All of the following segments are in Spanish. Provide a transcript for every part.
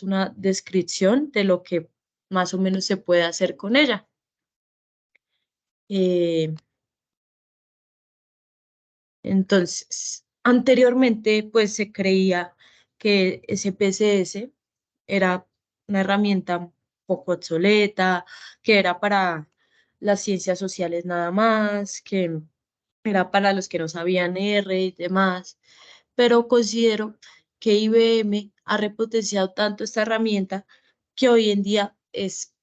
es una descripción de lo que más o menos se puede hacer con ella. Entonces, anteriormente pues se creía que SPSS era una herramienta un poco obsoleta, que era para las ciencias sociales nada más, que era para los que no sabían R y demás, pero considero que IBM ha repotenciado tanto esta herramienta que hoy en día es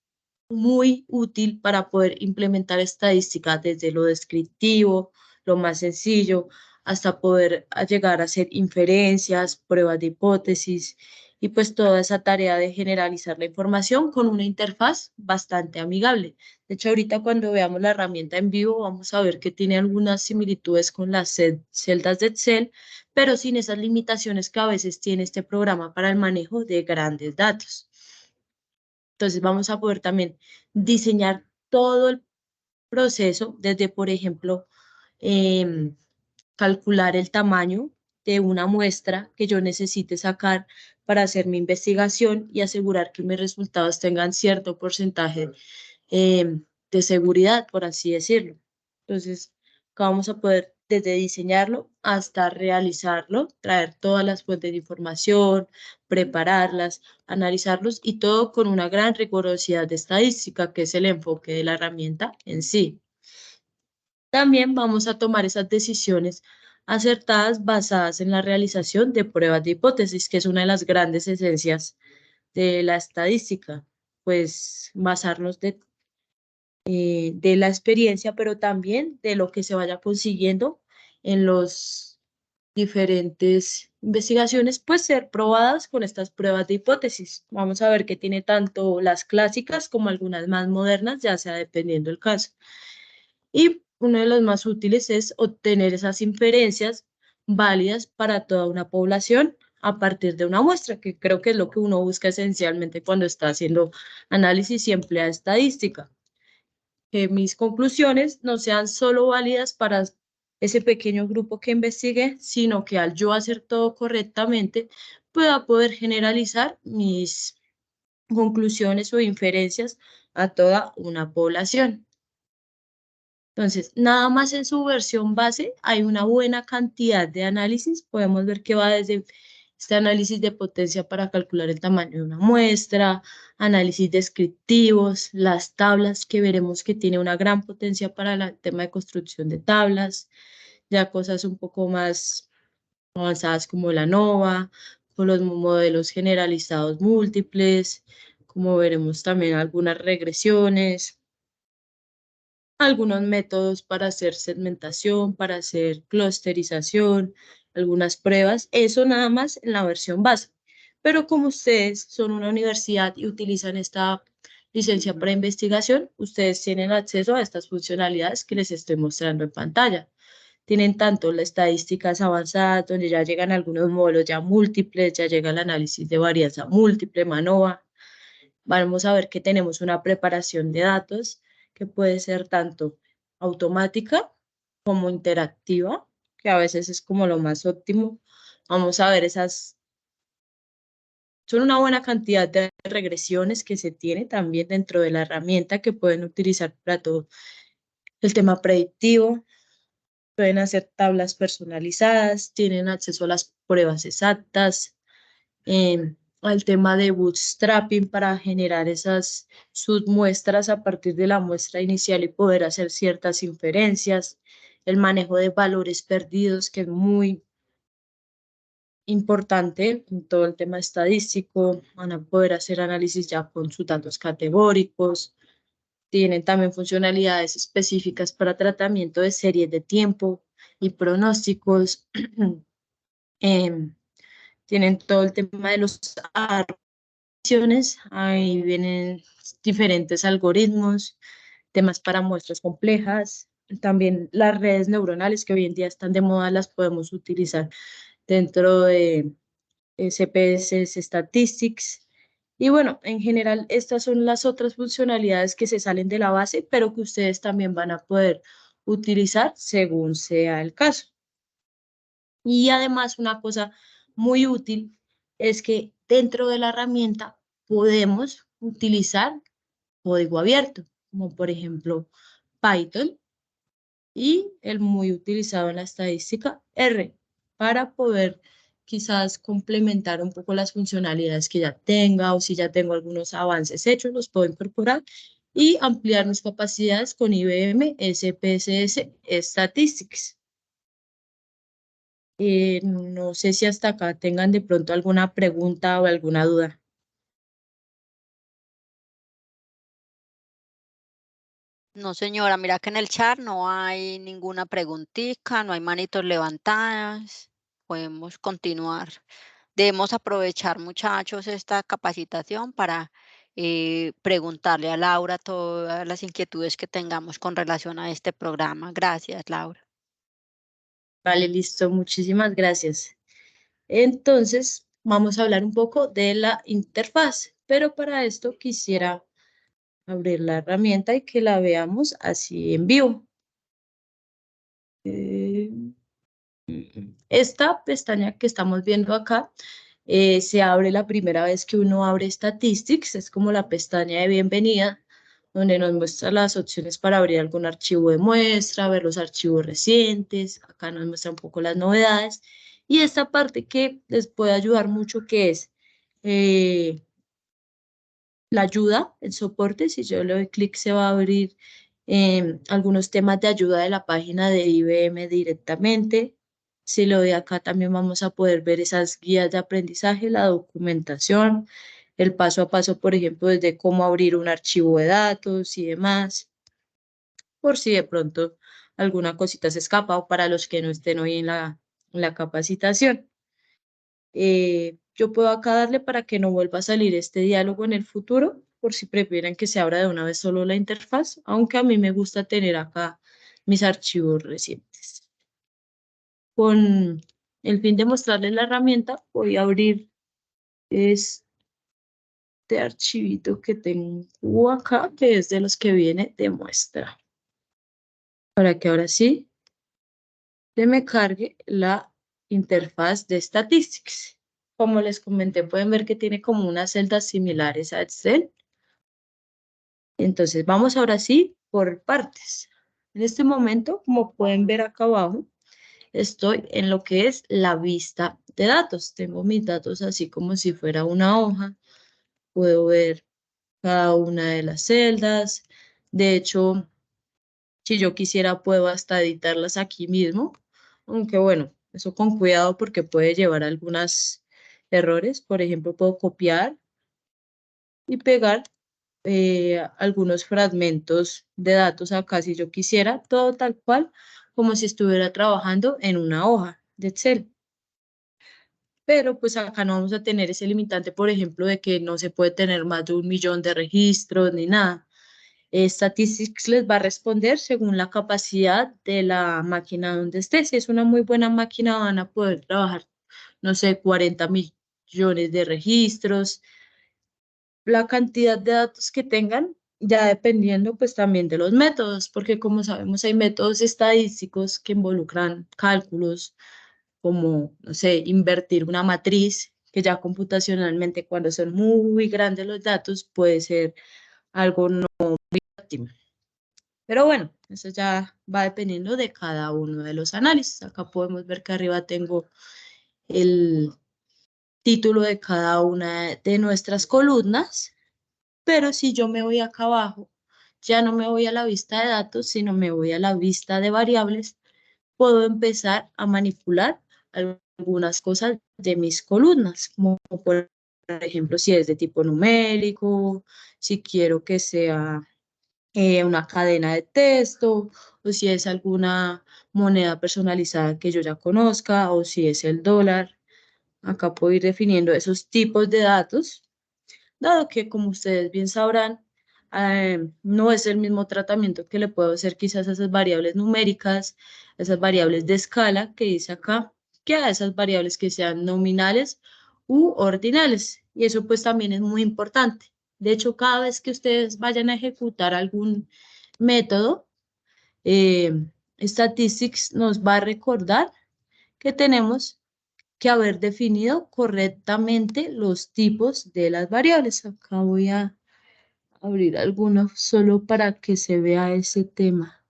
muy útil para poder implementar estadísticas desde lo descriptivo, lo más sencillo, hasta poder llegar a hacer inferencias, pruebas de hipótesis y pues toda esa tarea de generalizar la información con una interfaz bastante amigable. De hecho, ahorita cuando veamos la herramienta en vivo vamos a ver que tiene algunas similitudes con las celdas de Excel, pero sin esas limitaciones que a veces tiene este programa para el manejo de grandes datos. Entonces vamos a poder también diseñar todo el proceso desde, por ejemplo, em, calcular el tamaño de una muestra que yo necesite sacar para hacer mi investigación y asegurar que mis resultados tengan cierto porcentaje de seguridad, por así decirlo. Entonces, acá vamos a poder desde diseñarlo hasta realizarlo, traer todas las fuentes de información, prepararlas, analizarlos y todo con una gran rigurosidad de estadística, que es el enfoque de la herramienta en sí. También vamos a tomar esas decisiones acertadas basadas en la realización de pruebas de hipótesis, que es una de las grandes esencias de la estadística, pues basarnos de la experiencia, pero también de lo que se vaya consiguiendo en los diferentes investigaciones, pues ser probadas con estas pruebas de hipótesis. Vamos a ver que tiene tanto las clásicas como algunas más modernas, ya sea dependiendo del caso. Y uno de los más útiles es obtener esas inferencias válidas para toda una población a partir de una muestra, que creo que es lo que uno busca esencialmente cuando está haciendo análisis y emplea estadística. Que mis conclusiones no sean solo válidas para ese pequeño grupo que investigué, sino que al yo hacer todo correctamente, pueda poder generalizar mis conclusiones o inferencias a toda una población. Entonces, nada más en su versión base hay una buena cantidad de análisis. Podemos ver que va desde este análisis de potencia para calcular el tamaño de una muestra, análisis descriptivos, las tablas, que veremos que tiene una gran potencia para el tema de construcción de tablas, ya cosas un poco más avanzadas como la ANOVA, con los modelos generalizados múltiples, como veremos también algunas regresiones, algunos métodos para hacer segmentación, para hacer clusterización, algunas pruebas, eso nada más en la versión base. Pero como ustedes son una universidad y utilizan esta licencia para investigación, ustedes tienen acceso a estas funcionalidades que les estoy mostrando en pantalla. Tienen tanto las estadísticas avanzadas, donde ya llegan algunos módulos ya múltiples, ya llega el análisis de varianza múltiple, MANOVA. Vamos a ver que tenemos una preparación de datos que puede ser tanto automática como interactiva, que a veces es como lo más óptimo. Vamos a ver son una buena cantidad de regresiones que se tiene también dentro de la herramienta que pueden utilizar para todo el tema predictivo. Pueden hacer tablas personalizadas, tienen acceso a las pruebas exactas, al tema de bootstrapping para generar esas submuestras a partir de la muestra inicial y poder hacer ciertas inferencias, el manejo de valores perdidos, que es muy importante en todo el tema estadístico, van a poder hacer análisis ya con sus datos categóricos, tienen también funcionalidades específicas para tratamiento de series de tiempo y pronósticos. Em, Tienen todo el tema de los ahí vienen diferentes algoritmos, temas para muestras complejas, también las redes neuronales que hoy en día están de moda las podemos utilizar dentro de CPS Statistics. Y bueno, en general estas son las otras funcionalidades que se salen de la base, pero que ustedes también van a poder utilizar según sea el caso. Y además una cosa muy útil es que dentro de la herramienta podemos utilizar código abierto, como por ejemplo Python y el muy utilizado en la estadística R, para poder quizás complementar un poco las funcionalidades que ya tenga o si ya tengo algunos avances hechos, los puedo incorporar y ampliar mis capacidades con IBM SPSS Statistics. No sé si hasta acá tengan de pronto alguna pregunta o alguna duda. No, señora, mira que en el chat no hay ninguna preguntita, no hay manitos levantadas. Podemos continuar. Debemos aprovechar, muchachos, esta capacitación para preguntarle a Laura todas las inquietudes que tengamos con relación a este programa. Gracias, Laura. Vale, listo, muchísimas gracias. Entonces, vamos a hablar un poco de la interfaz, pero para esto quisiera abrir la herramienta y que la veamos así en vivo. Eh, Esta pestaña que estamos viendo acá se abre la primera vez que uno abre Statistics, es como la pestaña de bienvenida, donde nos muestra las opciones para abrir algún archivo de muestra, ver los archivos recientes, acá nos muestra un poco las novedades, y esta parte que les puede ayudar mucho que es eh, la ayuda, el soporte. Si yo le doy clic se va a abrir algunos temas de ayuda de la página de IBM directamente. Si lo doy acá también vamos a poder ver esas guías de aprendizaje, la documentación, el paso a paso, por ejemplo, desde cómo abrir un archivo de datos y demás, por si de pronto alguna cosita se escapa o para los que no estén hoy en la capacitación. Yo puedo acá darle para que no vuelva a salir este diálogo en el futuro, por si prefieren que se abra de una vez solo la interfaz, aunque a mí me gusta tener acá mis archivos recientes. Con el fin de mostrarles la herramienta, voy a abrir este archivito que tengo acá, que es de los que viene de muestra, para que ahora sí se me cargue la interfaz de Statistics. Como les comenté, pueden ver que tiene como unas celdas similares a Excel. Entonces, vamos ahora sí por partes. En este momento, como pueden ver acá abajo, estoy en lo que es la vista de datos. Tengo mis datos así como si fuera una hoja. Puedo ver cada una de las celdas. De hecho, si yo quisiera, puedo hasta editarlas aquí mismo. Aunque bueno, eso con cuidado porque puede llevar algunos errores. Por ejemplo, puedo copiar y pegar algunos fragmentos de datos acá si yo quisiera, todo tal cual como si estuviera trabajando en una hoja de Excel. Pero pues acá no vamos a tener ese limitante, por ejemplo, de que no se puede tener más de 1 millón de registros ni nada. Statistics les va a responder según la capacidad de la máquina donde esté. Si es una muy buena máquina, van a poder trabajar, no sé, 40 millones de registros, la cantidad de datos que tengan, ya dependiendo pues también de los métodos, porque como sabemos hay métodos estadísticos que involucran cálculos como, no sé, invertir una matriz, que ya computacionalmente cuando son muy grandes los datos puede ser algo no óptimo. Pero bueno, eso ya va dependiendo de cada uno de los análisis. Acá podemos ver que arriba tengo el título de cada una de nuestras columnas. Pero si yo me voy acá abajo, ya no me voy a la vista de datos, sino me voy a la vista de variables, puedo empezar a manipular algunas cosas de mis columnas, como por ejemplo si es de tipo numérico, si quiero que sea una cadena de texto, o si es alguna moneda personalizada que yo ya conozca, o si es el dólar. Acá puedo ir definiendo esos tipos de datos, dado que, como ustedes bien sabrán, no es el mismo tratamiento que le puedo hacer quizás a esas variables numéricas, a esas variables de escala que dice acá, que a esas variables que sean nominales u ordinales. Y eso pues también es muy importante. De hecho, cada vez que ustedes vayan a ejecutar algún método, eh, Statistics nos va a recordar que tenemos que haber definido correctamente los tipos de las variables. Acá voy a abrir algunos solo para que se vea ese tema.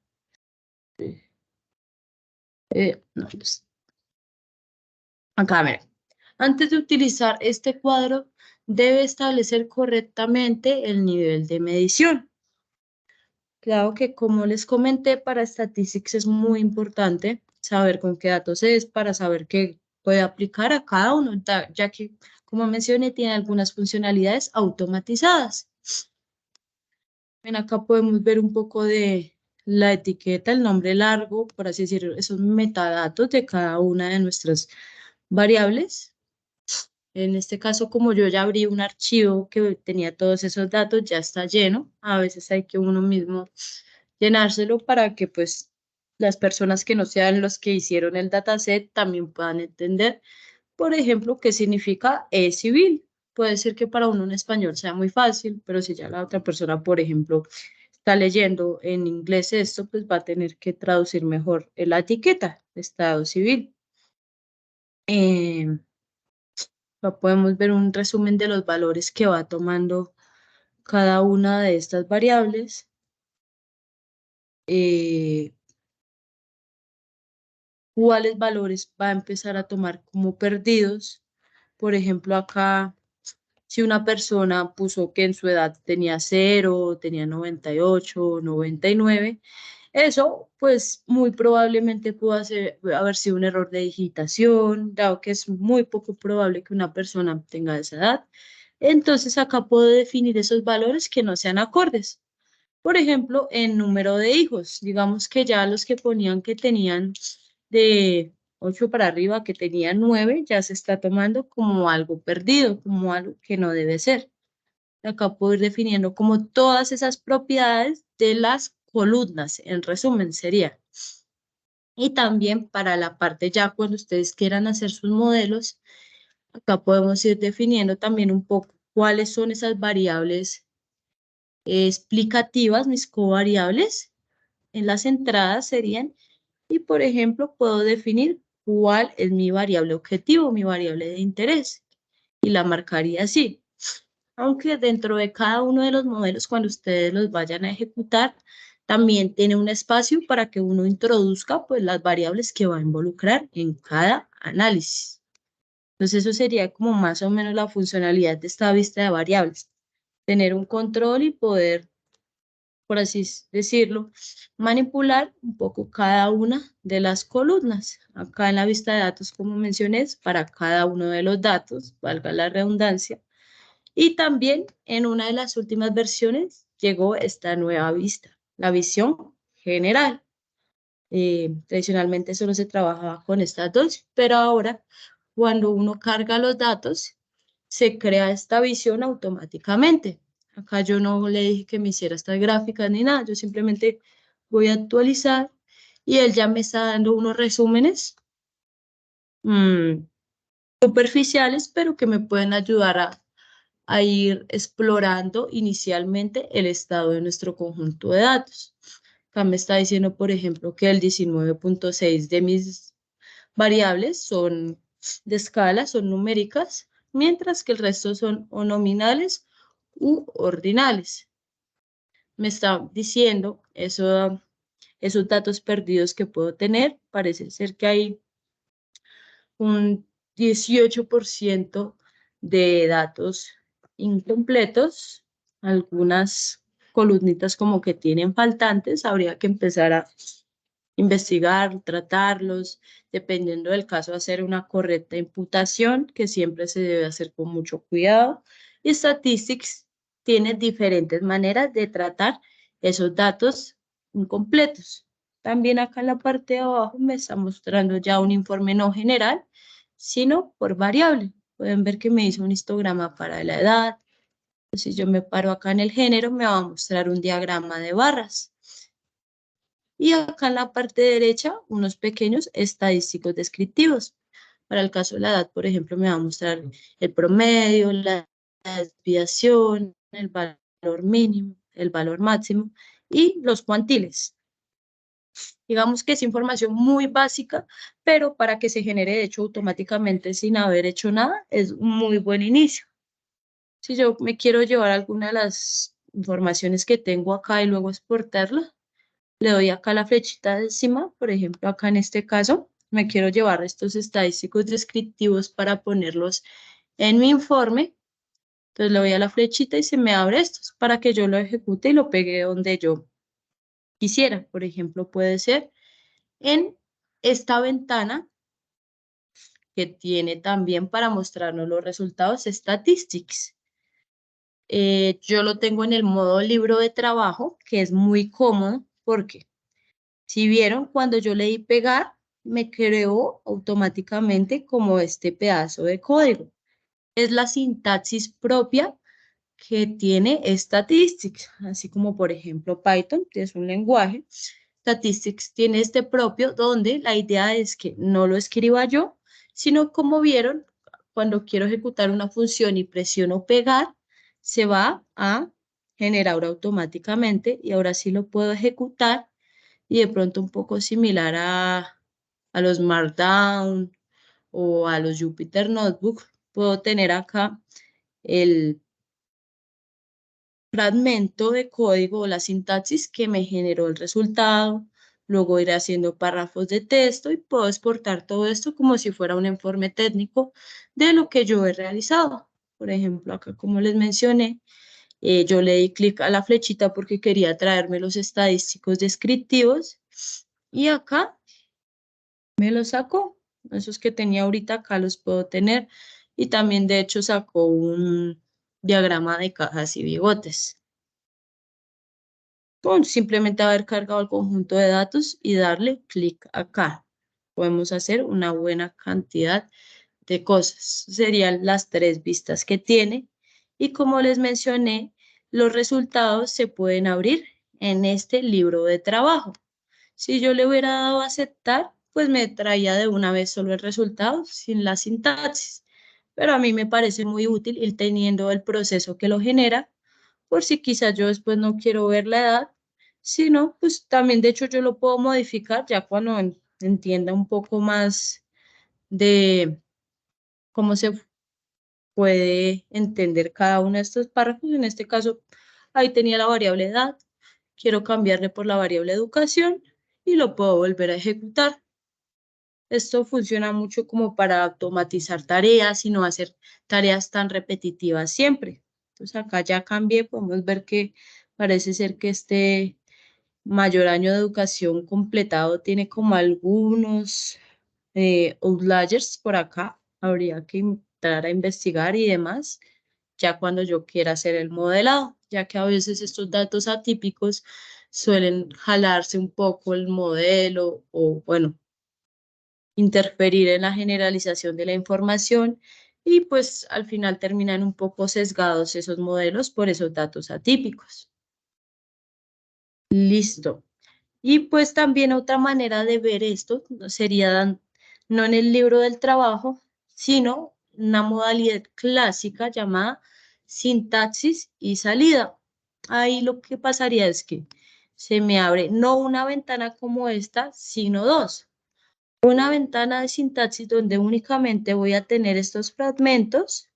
No, pues, acá, miren. Antes de utilizar este cuadro, debe establecer correctamente el nivel de medición. Claro que como les comenté, para Statistics es muy importante saber con qué datos es para saber qué puede aplicar a cada uno, ya que, como mencioné, tiene algunas funcionalidades automatizadas. Ven, acá podemos ver un poco de la etiqueta, el nombre largo, por así decirlo, esos metadatos de cada una de nuestras variables. En este caso, como yo ya abrí un archivo que tenía todos esos datos, ya está lleno. A veces hay que uno mismo llenárselo para que pues las personas que no sean los que hicieron el dataset también puedan entender, por ejemplo, qué significa civil. Puede ser que para uno en español sea muy fácil, pero si ya la otra persona, por ejemplo, está leyendo en inglés esto, pues va a tener que traducir mejor la etiqueta, estado civil. Podemos ver un resumen de los valores que va tomando cada una de estas variables. ¿Cuáles valores va a empezar a tomar como perdidos? Por ejemplo, acá, si una persona puso que en su edad tenía 0, tenía 98, 99, eso pues muy probablemente pudo haber sido un error de digitación, dado que es muy poco probable que una persona tenga esa edad. Entonces acá puedo definir esos valores que no sean acordes. Por ejemplo, en número de hijos, digamos que ya los que ponían que tenían de 8 para arriba, que tenían 9, ya se está tomando como algo perdido, como algo que no debe ser. Acá puedo ir definiendo como todas esas propiedades de las columnas, en resumen sería. Y también para la parte ya cuando ustedes quieran hacer sus modelos, acá podemos ir definiendo también un poco cuáles son esas variables explicativas, mis covariables. En las entradas serían, y por ejemplo, puedo definir cuál es mi variable objetivo, mi variable de interés, y la marcaría así. Aunque dentro de cada uno de los modelos, cuando ustedes los vayan a ejecutar, también tiene un espacio para que uno introduzca pues las variables que va a involucrar en cada análisis. Entonces eso sería como más o menos la funcionalidad de esta vista de variables. Tener un control y poder, por así decirlo, manipular un poco cada una de las columnas. Acá en la vista de datos, como mencioné, es para cada uno de los datos, valga la redundancia. Y también en una de las últimas versiones llegó esta nueva vista, la visión general. Tradicionalmente solo se trabajaba con estas dos, pero ahora cuando uno carga los datos, se crea esta visión automáticamente. Acá yo no le dije que me hiciera estas gráficas ni nada, yo simplemente voy a actualizar y él ya me está dando unos resúmenes mm, superficiales, pero que me pueden ayudar a ir explorando inicialmente el estado de nuestro conjunto de datos. Acá me está diciendo, por ejemplo, que el 19.6 de mis variables son de escala, son numéricas, mientras que el resto son o nominales u ordinales. Me está diciendo esos datos perdidos que puedo tener. Parece ser que hay un 18% de datos incompletos, algunas columnitas como que tienen faltantes, habría que empezar a investigar, tratarlos, dependiendo del caso, hacer una correcta imputación, que siempre se debe hacer con mucho cuidado. Y Statistics tiene diferentes maneras de tratar esos datos incompletos. También acá en la parte de abajo me está mostrando ya un informe no general, sino por variable. Pueden ver que me hizo un histograma para la edad. Si yo me paro acá en el género, me va a mostrar un diagrama de barras. Y acá en la parte derecha, unos pequeños estadísticos descriptivos. Para el caso de la edad, por ejemplo, me va a mostrar el promedio, la desviación, el valor mínimo, el valor máximo y los cuantiles. Digamos que es información muy básica, pero para que se genere de hecho automáticamente sin haber hecho nada, es un muy buen inicio. Si yo me quiero llevar alguna de las informaciones que tengo acá y luego exportarla, le doy acá la flechita de encima, por ejemplo, acá en este caso, me quiero llevar estos estadísticos descriptivos para ponerlos en mi informe. Entonces le doy a la flechita y se me abre estos para que yo lo ejecute y lo pegue donde yo quisiera. Por ejemplo, puede ser en esta ventana que tiene también para mostrarnos los resultados Statistics. Yo lo tengo en el modo libro de trabajo, que es muy cómodo porque si vieron, cuando yo le di pegar, me creó automáticamente como este pedazo de código. Es la sintaxis propia que tiene Statistics, así como por ejemplo Python, que es un lenguaje. Statistics tiene este propio donde la idea es que no lo escriba yo, sino como vieron, cuando quiero ejecutar una función y presiono pegar, se va a generar automáticamente y ahora sí lo puedo ejecutar y de pronto un poco similar a los Markdown o a los Jupyter Notebook, puedo tener acá el fragmento de código o la sintaxis que me generó el resultado, luego iré haciendo párrafos de texto y puedo exportar todo esto como si fuera un informe técnico de lo que yo he realizado. Por ejemplo, acá como les mencioné, yo le di clic a la flechita porque quería traerme los estadísticos descriptivos y acá me los sacó. Esos que tenía ahorita acá los puedo tener y también de hecho sacó un diagrama de cajas y bigotes. Con simplemente haber cargado el conjunto de datos y darle clic acá. Podemos hacer una buena cantidad de cosas. Serían las tres vistas que tiene. Y como les mencioné, los resultados se pueden abrir en este libro de trabajo. Si yo le hubiera dado a aceptar, pues me traía de una vez solo el resultado sin la sintaxis. Pero a mí me parece muy útil ir teniendo el proceso que lo genera, por si quizás yo después no quiero ver la edad, sino pues también de hecho yo lo puedo modificar ya cuando entienda un poco más de cómo se puede entender cada uno de estos párrafos. En este caso, ahí tenía la variable edad, quiero cambiarle por la variable educación y lo puedo volver a ejecutar. Esto funciona mucho como para automatizar tareas y no hacer tareas tan repetitivas siempre. Entonces acá ya cambié, podemos ver que parece ser que este mayor año de educación completado tiene como algunos outliers por acá. Habría que entrar a investigar y demás, ya cuando yo quiera hacer el modelado, ya que a veces estos datos atípicos suelen jalarse un poco el modelo o, bueno, interferir en la generalización de la información y pues al final terminan un poco sesgados esos modelos por esos datos atípicos. Listo. Y pues también otra manera de ver esto sería no en el libro del trabajo, sino una modalidad clásica llamada sintaxis y salida. Ahí lo que pasaría es que se me abre no una ventana como esta, sino dos. Una ventana de sintaxis donde únicamente voy a tener estos fragmentos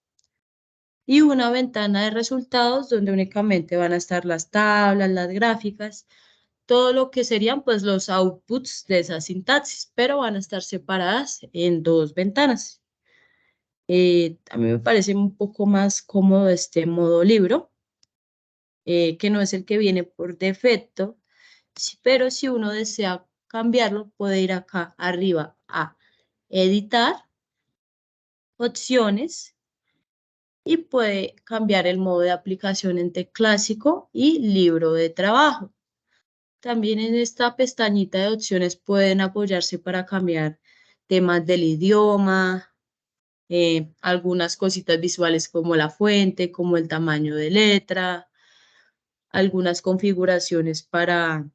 y una ventana de resultados donde únicamente van a estar las tablas, las gráficas, todo lo que serían pues los outputs de esa sintaxis, pero van a estar separadas en dos ventanas. A mí me parece un poco más cómodo este modo libro, que no es el que viene por defecto, pero si uno desea cambiarlo, puede ir acá arriba a editar, opciones y puede cambiar el modo de aplicación entre clásico y libro de trabajo. También en esta pestañita de opciones pueden apoyarse para cambiar temas del idioma, algunas cositas visuales como la fuente, como el tamaño de letra, algunas configuraciones para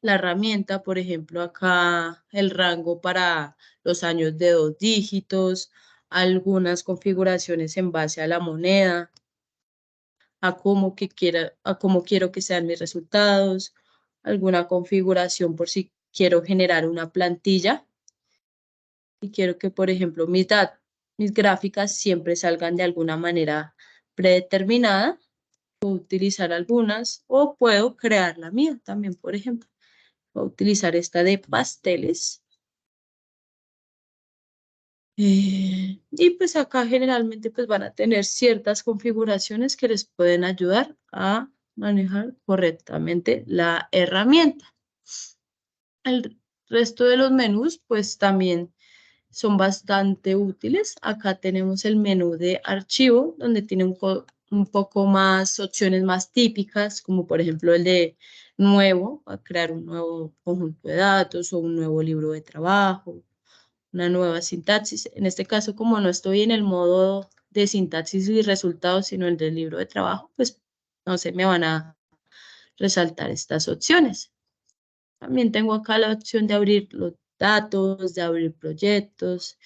la herramienta, por ejemplo, acá el rango para los años de 2 dígitos, algunas configuraciones en base a la moneda, a cómo quiero que sean mis resultados, alguna configuración por si quiero generar una plantilla y quiero que, por ejemplo, mis gráficas siempre salgan de alguna manera predeterminada. Puedo utilizar algunas o puedo crear la mía también, por ejemplo. Voy a utilizar esta de pasteles. Y pues acá generalmente pues van a tener ciertas configuraciones que les pueden ayudar a manejar correctamente la herramienta. El resto de los menús pues también son bastante útiles. Acá tenemos el menú de archivo, donde tiene un poco más opciones más típicas, como por ejemplo el de nuevo, a crear un nuevo conjunto de datos o un nuevo libro de trabajo, una nueva sintaxis. En este caso, como no estoy en el modo de sintaxis y resultados, sino el del libro de trabajo, pues no se me van a resaltar estas opciones. También tengo acá la opción de abrir los datos, de abrir proyectos,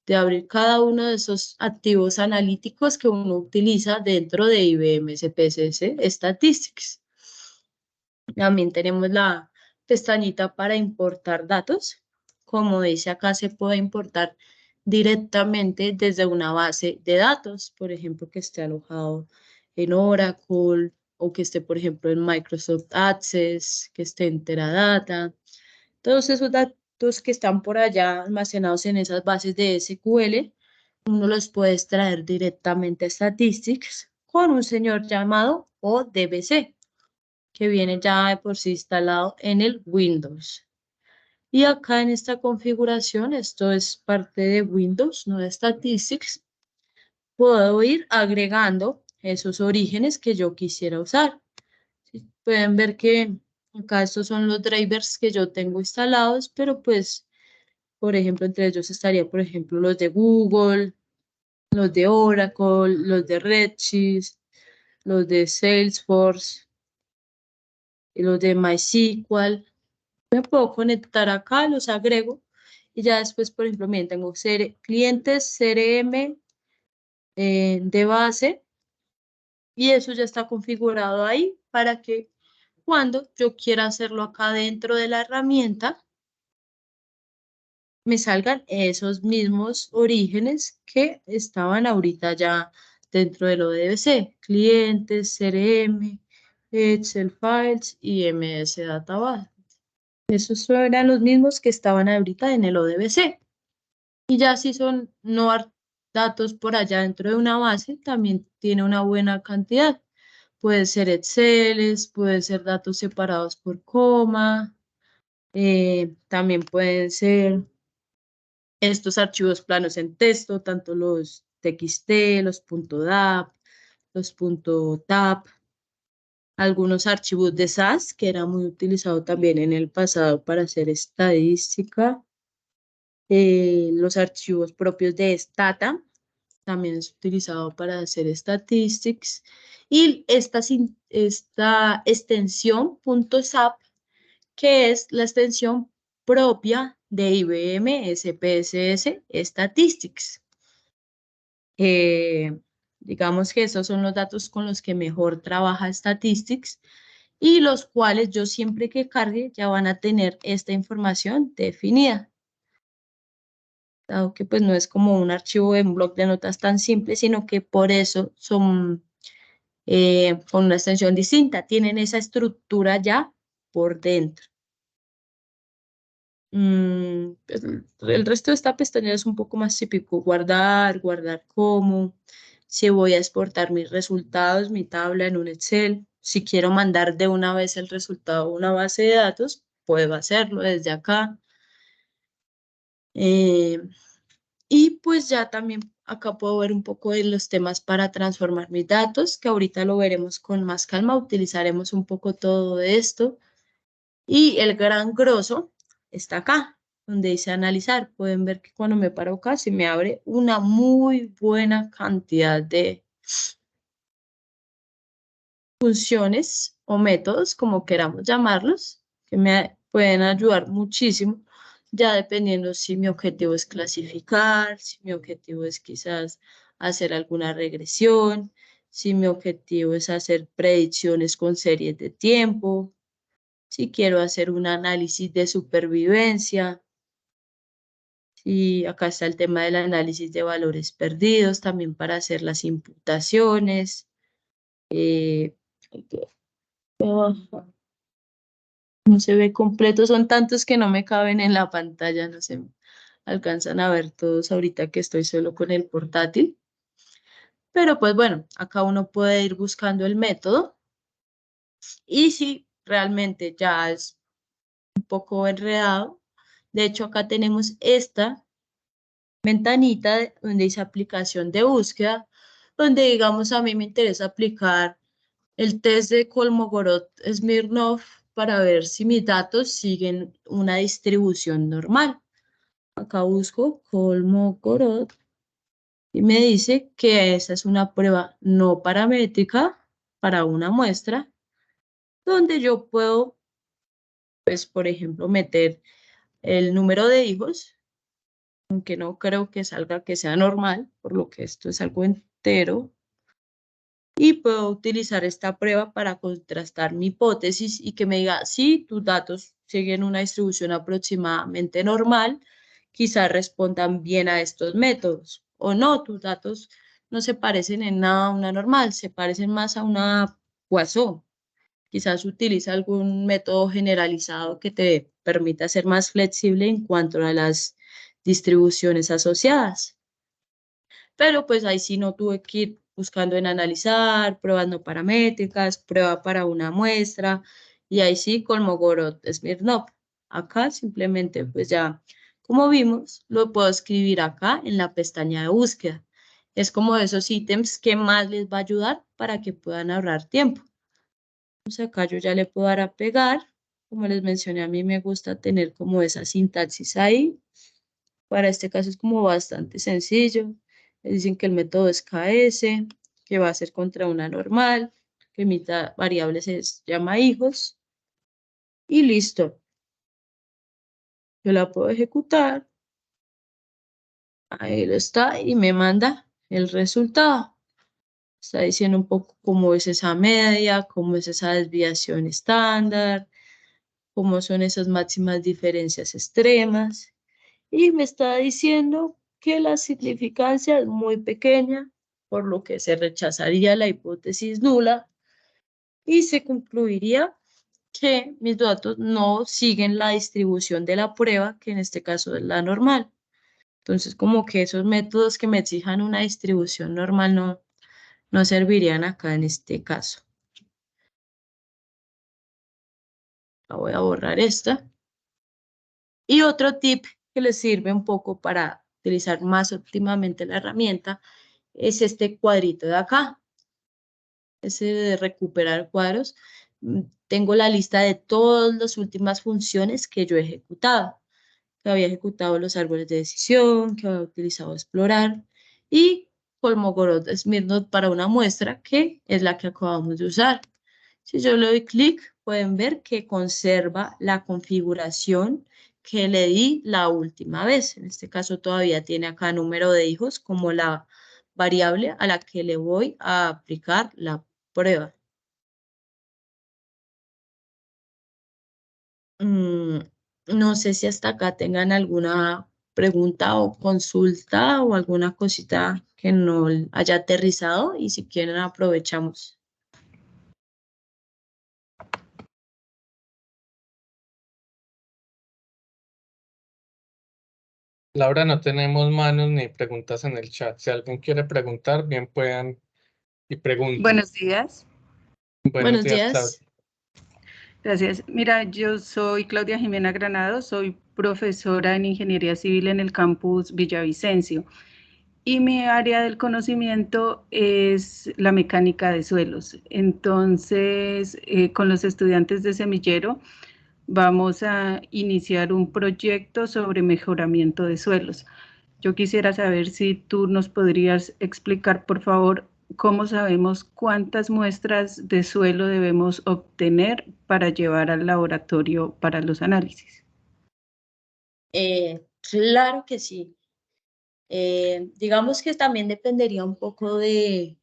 de abrir cada uno de esos activos analíticos que uno utiliza dentro de IBM SPSS Statistics. También tenemos la pestañita para importar datos. Como dice acá, se puede importar directamente desde una base de datos, por ejemplo, que esté alojado en Oracle o que esté, por ejemplo, en Microsoft Access, que esté en Teradata. Todos esos datos que están por allá almacenados en esas bases de SQL, uno los puede extraer directamente a Statistics con un señor llamado ODBC, que viene ya de por sí instalado en el Windows. Y acá en esta configuración, esto es parte de Windows, no de Statistics, puedo ir agregando esos orígenes que yo quisiera usar. Sí, pueden ver que acá estos son los drivers que yo tengo instalados, pero pues, por ejemplo, entre ellos estaría, por ejemplo, los de Google, los de Oracle, los de Redshift, los de Salesforce, y los de MySQL. Me puedo conectar acá, los agrego y ya después, por ejemplo, miren, tengo clientes CRM de base y eso ya está configurado ahí para que cuando yo quiera hacerlo acá dentro de la herramienta, me salgan esos mismos orígenes que estaban ahorita ya dentro del ODBC, clientes, CRM, Excel Files y MS Database. Esos eran los mismos que estaban ahorita en el ODBC. Y ya si son no datos por allá dentro de una base, también tiene una buena cantidad. Puede ser Excel, puede ser datos separados por coma, también pueden ser estos archivos planos en texto, tanto los TXT, los .dap, los .tap, algunos archivos de SAS, que era muy utilizado también en el pasado para hacer estadística, los archivos propios de Stata, también es utilizado para hacer statistics, y esta extensión .sap, que es la extensión propia de IBM SPSS Statistics. Eh, digamos que esos son los datos con los que mejor trabaja Statistics y los cuales yo siempre que cargue ya van a tener esta información definida. Dado que pues no es como un archivo en bloc de notas tan simple, sino que por eso son con una extensión distinta, tienen esa estructura ya por dentro. Pues, el resto de esta pestaña es un poco más típico, guardar como, si voy a exportar mis resultados, mi tabla en un Excel, si quiero mandar de una vez el resultado a una base de datos, puedo hacerlo desde acá. Eh, y pues ya también acá puedo ver un poco de los temas para transformar mis datos, que ahorita lo veremos con más calma, utilizaremos un poco todo esto. Y el gran grosso está acá, donde dice analizar. Pueden ver que cuando me paro acá se me abre una muy buena cantidad de funciones o métodos, como queramos llamarlos, que me pueden ayudar muchísimo, ya dependiendo si mi objetivo es clasificar, si mi objetivo es quizás hacer alguna regresión, si mi objetivo es hacer predicciones con series de tiempo. si quiero hacer un análisis de supervivencia. Y acá está el tema del análisis de valores perdidos, también para hacer las imputaciones. Eh, no se ve completo, son tantos que no me caben en la pantalla, no se alcanzan a ver todos ahorita que estoy solo con el portátil. Pero pues bueno, acá uno puede ir buscando el método y si realmente ya es un poco enredado, de hecho acá tenemos esta ventanita donde dice aplicación de búsqueda, donde digamos a mí me interesa aplicar el test de Kolmogorov-Smirnov para ver si mis datos siguen una distribución normal. Acá busco Kolmogorov y me dice que esa es una prueba no paramétrica para una muestra, donde yo puedo, pues, por ejemplo, meter el número de hijos, aunque no creo que salga que sea normal, por lo que esto es algo entero, y puedo utilizar esta prueba para contrastar mi hipótesis y que me diga, si tus datos siguen una distribución aproximadamente normal, quizás respondan bien a estos métodos, o no, tus datos no se parecen en nada a una normal, se parecen más a una Poisson. Quizás utiliza algún método generalizado que te permita ser más flexible en cuanto a las distribuciones asociadas. Pero pues ahí sí no tuve que ir buscando en analizar, pruebas no paramétricas, prueba para una muestra, y ahí sí Kolmogorov-Smirnov. Acá simplemente pues ya, como vimos, lo puedo escribir acá en la pestaña de búsqueda. Es como esos ítems que más les va a ayudar para que puedan ahorrar tiempo. Entonces acá yo ya le puedo dar a pegar. Como les mencioné, a mí me gusta tener como esa sintaxis ahí. Para este caso es como bastante sencillo. Me dicen que el método es KS, que va a ser contra una normal, que mi variable se llama hijos y listo. Yo la puedo ejecutar. Ahí lo está y me manda el resultado. Está diciendo un poco cómo es esa media, cómo es esa desviación estándar, cómo son esas máximas diferencias extremas. Y me está diciendo que la significancia es muy pequeña, por lo que se rechazaría la hipótesis nula y se concluiría que mis datos no siguen la distribución de la prueba, que en este caso es la normal. Entonces, como que esos métodos que me exijan una distribución normal no servirían acá en este caso. La voy a borrar esta. Y otro tip que les sirve un poco para utilizar más óptimamente la herramienta es este cuadrito de acá, ese de recuperar cuadros. Tengo la lista de todas las últimas funciones que yo he ejecutado, que había ejecutado los árboles de decisión, que había utilizado explorar y Kolmogorov-Smirnov para una muestra que es la que acabamos de usar. Si yo le doy clic, pueden ver que conserva la configuración que le di la última vez. En este caso todavía tiene acá número de hijos como la variable a la que le voy a aplicar la prueba. Mm, no sé si hasta acá tengan alguna pregunta o consulta o alguna cosita que no haya aterrizado y si quieren aprovechamos. Laura, no tenemos manos ni preguntas en el chat. Si alguien quiere preguntar, bien puedan y pregunten. Buenos días, Buenos Buenos días, Claudia. días. gracias. Mira, yo soy Claudia Jimena Granado, soy profesora en Ingeniería Civil en el campus Villavicencio y mi área del conocimiento es la mecánica de suelos. Entonces, con los estudiantes de semillero vamos a iniciar un proyecto sobre mejoramiento de suelos. Yo quisiera saber si tú nos podrías explicar, por favor, cómo sabemos cuántas muestras de suelo debemos obtener para llevar al laboratorio para los análisis. Claro que sí. Digamos que también dependería un poco del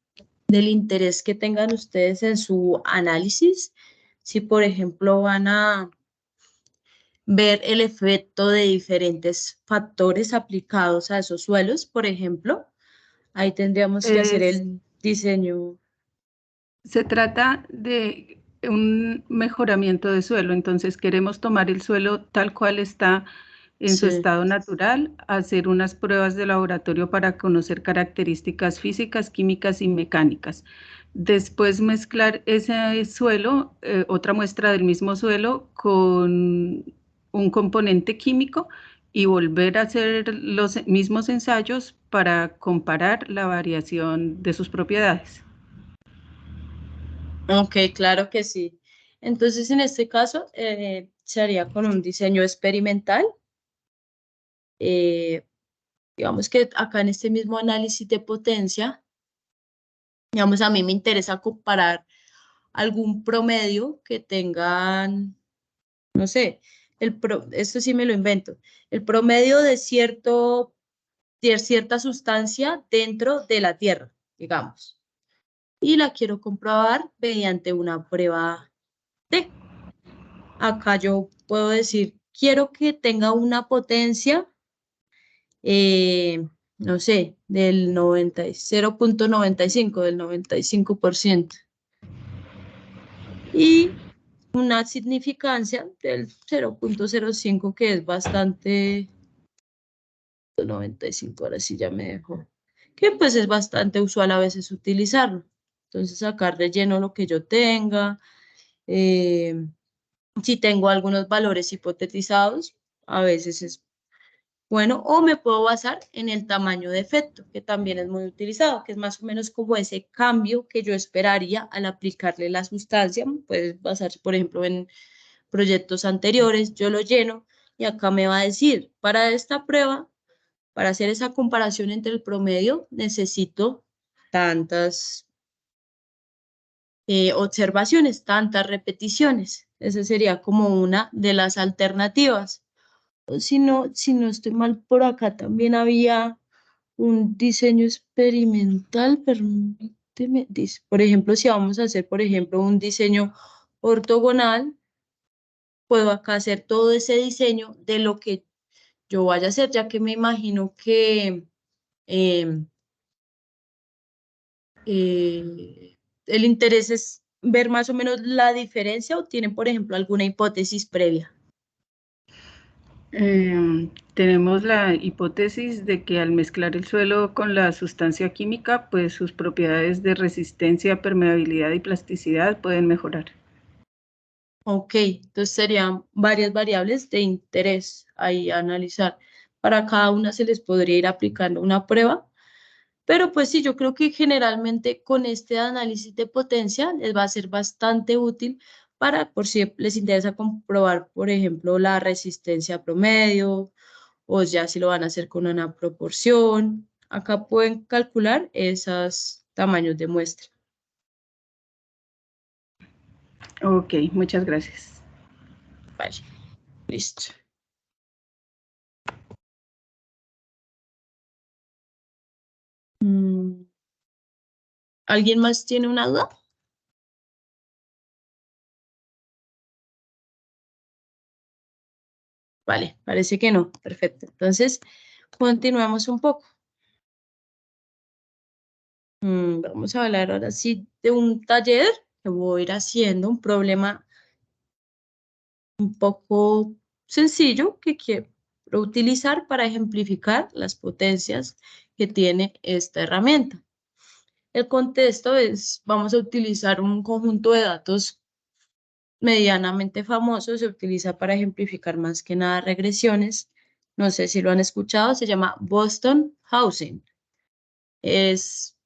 interés que tengan ustedes en su análisis. si por ejemplo van a ver el efecto de diferentes factores aplicados a esos suelos, por ejemplo, ahí tendríamos que hacer el diseño. Se trata de un mejoramiento de suelo, entonces queremos tomar el suelo tal cual está en su Sí. estado natural, hacer unas pruebas de laboratorio para conocer características físicas, químicas y mecánicas. Después mezclar ese suelo, otra muestra del mismo suelo, con un componente químico y volver a hacer los mismos ensayos para comparar la variación de sus propiedades. Ok, claro que sí. Entonces, en este caso, se haría con un diseño experimental. Digamos que acá en este mismo análisis de potencia, digamos, a mí me interesa comparar algún promedio que tengan, no sé, esto sí me lo invento, el promedio de cierta sustancia dentro de la Tierra, digamos, y la quiero comprobar mediante una prueba T. Acá yo puedo decir, quiero que tenga una potencia, no sé, del 0,95, del 95%. Y una significancia del 0,05, que es bastante, 95, ahora sí ya me dejó, que pues es bastante usual a veces utilizarlo. Entonces acá relleno lo que yo tenga. Si tengo algunos valores hipotetizados, a veces es bueno, o me puedo basar en el tamaño de efecto, que también es muy utilizado, que es más o menos como ese cambio que yo esperaría al aplicarle la sustancia. Puedes basarse, por ejemplo, en proyectos anteriores, yo lo lleno y acá me va a decir, para esta prueba, para hacer esa comparación entre el promedio, necesito tantas observaciones, tantas repeticiones. Esa sería como una de las alternativas. Si no estoy mal, por acá también había un diseño experimental, permíteme, dice, por ejemplo, si vamos a hacer, por ejemplo, un diseño ortogonal, puedo acá hacer todo ese diseño de lo que yo vaya a hacer, ya que me imagino que eh, el interés es ver más o menos la diferencia, o tienen, por ejemplo, alguna hipótesis previa. Tenemos la hipótesis de que al mezclar el suelo con la sustancia química, pues sus propiedades de resistencia, permeabilidad y plasticidad pueden mejorar. Ok, entonces serían varias variables de interés ahí a analizar. Para cada una se les podría ir aplicando una prueba, pero pues sí, yo creo que generalmente con este análisis de potencia les va a ser bastante útil para, por si les interesa comprobar, por ejemplo, la resistencia promedio, o ya si lo van a hacer con una proporción. Acá pueden calcular esos tamaños de muestra. Ok, muchas gracias. Vale, listo. ¿Alguien más tiene una duda? Vale, parece que no. Perfecto. Entonces, continuamos un poco. Vamos a hablar ahora sí de un taller que voy a ir haciendo, un problema un poco sencillo que quiero utilizar para ejemplificar las potencias que tiene esta herramienta. El contexto es, vamos a utilizar un conjunto de datos medianamente famoso, se utiliza para ejemplificar más que nada regresiones. No sé si lo han escuchado, se llama Boston Housing. Es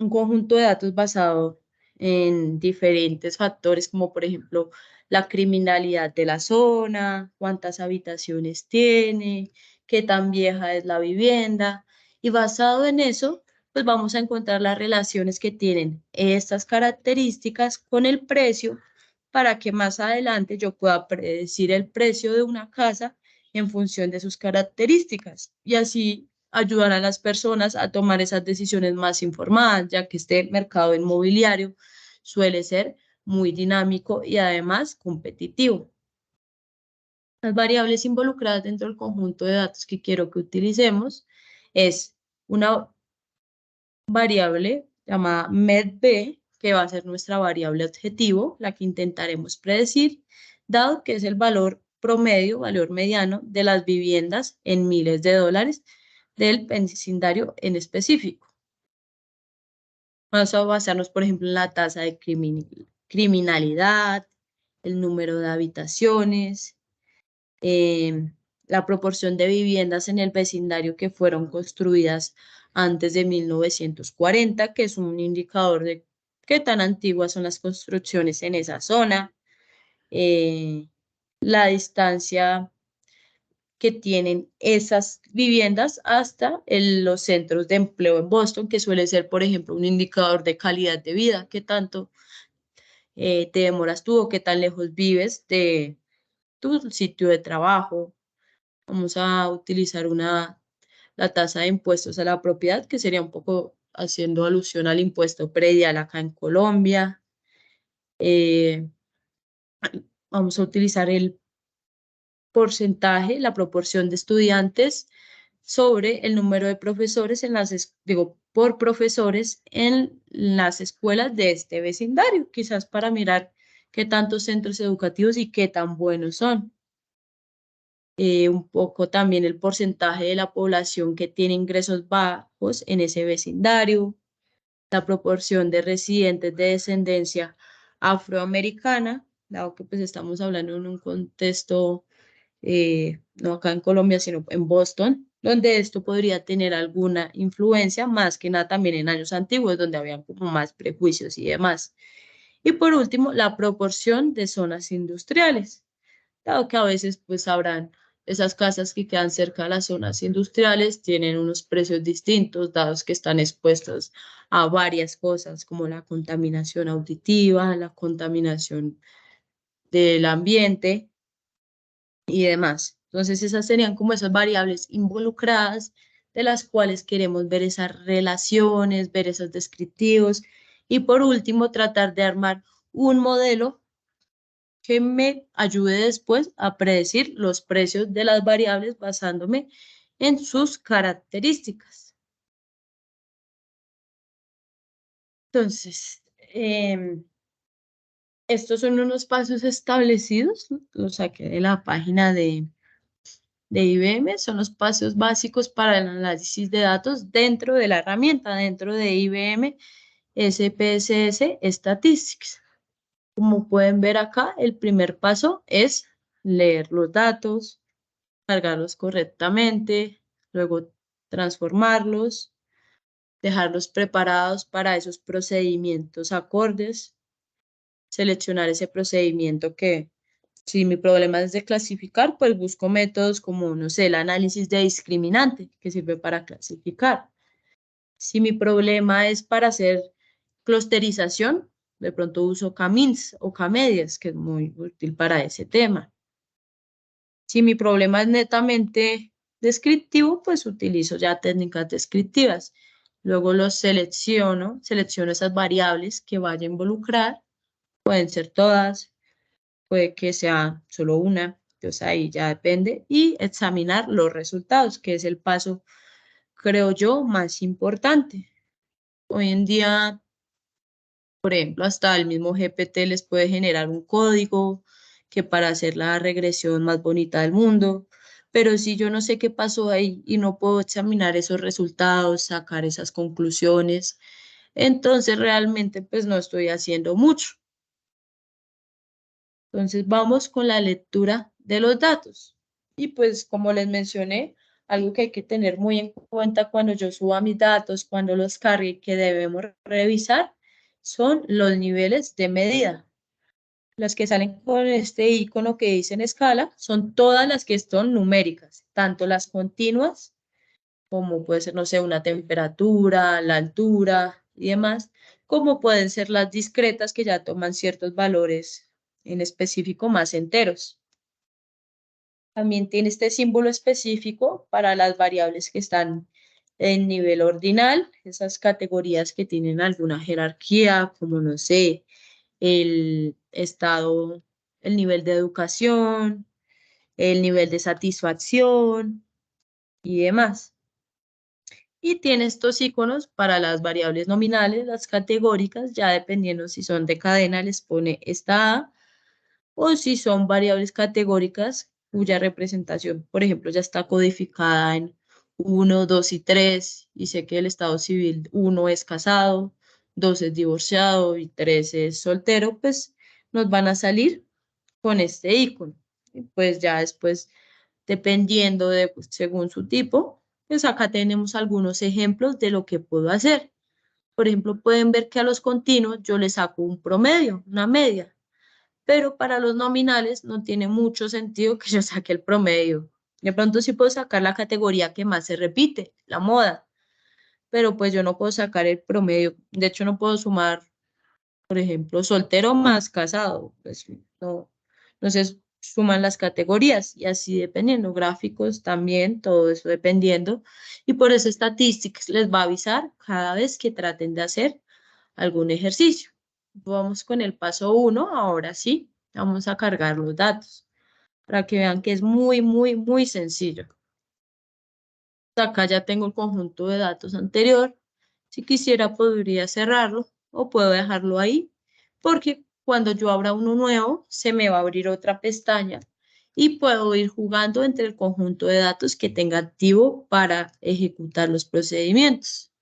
un conjunto de datos basado en diferentes factores, como por ejemplo la criminalidad de la zona, cuántas habitaciones tiene, qué tan vieja es la vivienda, y basado en eso, pues vamos a encontrar las relaciones que tienen estas características con el precio, para que más adelante yo pueda predecir el precio de una casa en función de sus características, y así ayudar a las personas a tomar esas decisiones más informadas, ya que este mercado inmobiliario suele ser muy dinámico y además competitivo. Las variables involucradas dentro del conjunto de datos que quiero que utilicemos es una variable llamada MEDB, que va a ser nuestra variable objetivo, la que intentaremos predecir, dado que es el valor promedio, valor mediano de las viviendas en miles de dólares del vecindario en específico. Vamos a basarnos, por ejemplo, en la tasa de criminalidad, el número de habitaciones, la proporción de viviendas en el vecindario que fueron construidas antes de 1940, que es un indicador de qué tan antiguas son las construcciones en esa zona, la distancia que tienen esas viviendas hasta los centros de empleo en Boston, que suele ser, por ejemplo, un indicador de calidad de vida, qué tanto te demoras tú o qué tan lejos vives de tu sitio de trabajo. Vamos a utilizar la tasa de impuestos a la propiedad, que sería un poco haciendo alusión al impuesto predial acá en Colombia. Vamos a utilizar el porcentaje, la proporción de estudiantes sobre el número de profesores por profesores en las escuelas de este vecindario, quizás para mirar qué tantos centros educativos y qué tan buenos son. Un poco también el porcentaje de la población que tiene ingresos bajos en ese vecindario, la proporción de residentes de descendencia afroamericana, dado que pues estamos hablando en un contexto no acá en Colombia, sino en Boston, donde esto podría tener alguna influencia, más que nada también en años antiguos, donde habían como más prejuicios y demás. Y por último, la proporción de zonas industriales, dado que a veces pues habrán esas casas que quedan cerca de las zonas industriales, tienen unos precios distintos, dados que están expuestos a varias cosas como la contaminación auditiva, la contaminación del ambiente y demás. Entonces, esas serían como esas variables involucradas de las cuales queremos ver esas relaciones, ver esos descriptivos y por último, tratar de armar un modelo que me ayude después a predecir los precios de las variables basándome en sus características. Entonces, estos son unos pasos establecidos, los saqué de la página de IBM, son los pasos básicos para el análisis de datos dentro de la herramienta, dentro de IBM SPSS Statistics. Como pueden ver acá, el primer paso es leer los datos, cargarlos correctamente, luego transformarlos, dejarlos preparados para esos procedimientos acordes, seleccionar ese procedimiento que si mi problema es de clasificar, pues busco métodos como, no sé, el análisis de discriminante, que sirve para clasificar. Si mi problema es para hacer clusterización, de pronto uso K-means o K-medias, que es muy útil para ese tema. Si mi problema es netamente descriptivo, pues utilizo ya técnicas descriptivas. Luego los selecciono esas variables que vaya a involucrar, pueden ser todas, puede que sea solo una, entonces ahí ya depende, y examinar los resultados, que es el paso, creo yo, más importante. Hoy en día, por ejemplo, hasta el mismo GPT les puede generar un código que para hacer la regresión más bonita del mundo, pero si yo no sé qué pasó ahí y no puedo examinar esos resultados, sacar esas conclusiones, entonces realmente pues no estoy haciendo mucho. Entonces vamos con la lectura de los datos. Y pues como les mencioné, algo que hay que tener muy en cuenta cuando yo suba mis datos, cuando los cargue, que debemos revisar, son los niveles de medida. Las que salen con este icono que dice en escala son todas las que son numéricas, tanto las continuas, como puede ser, no sé, una temperatura, la altura y demás, como pueden ser las discretas que ya toman ciertos valores en específico más enteros. También tiene este símbolo específico para las variables que están en nivel ordinal, esas categorías que tienen alguna jerarquía, como no sé, el estado, el nivel de educación, el nivel de satisfacción y demás. Y tiene estos iconos para las variables nominales, las categóricas, ya dependiendo si son de cadena, les pone esta A, o si son variables categóricas cuya representación, por ejemplo, ya está codificada en 1, 2 y 3, y sé que el estado civil 1 es casado, 2 es divorciado y 3 es soltero, pues nos van a salir con este icono. Y pues ya después, dependiendo de, pues, según su tipo, pues acá tenemos algunos ejemplos de lo que puedo hacer. Por ejemplo, pueden ver que a los continuos yo les saco un promedio, una media, pero para los nominales no tiene mucho sentido que yo saque el promedio. De pronto sí puedo sacar la categoría que más se repite, la moda, pero pues yo no puedo sacar el promedio. De hecho, no puedo sumar, por ejemplo, soltero más casado, pues no se suman las categorías y así dependiendo, gráficos también, todo eso dependiendo. Y por eso Statistics les va a avisar cada vez que traten de hacer algún ejercicio. Vamos con el paso 1, ahora sí, vamos a cargar los datos para que vean que es muy, muy, muy sencillo. Acá ya tengo el conjunto de datos anterior. Si quisiera podría cerrarlo o puedo dejarlo ahí porque cuando yo abra uno nuevo se me va a abrir otra pestaña y puedo ir jugando entre el conjunto de datos que tenga activo para ejecutar los procedimientos.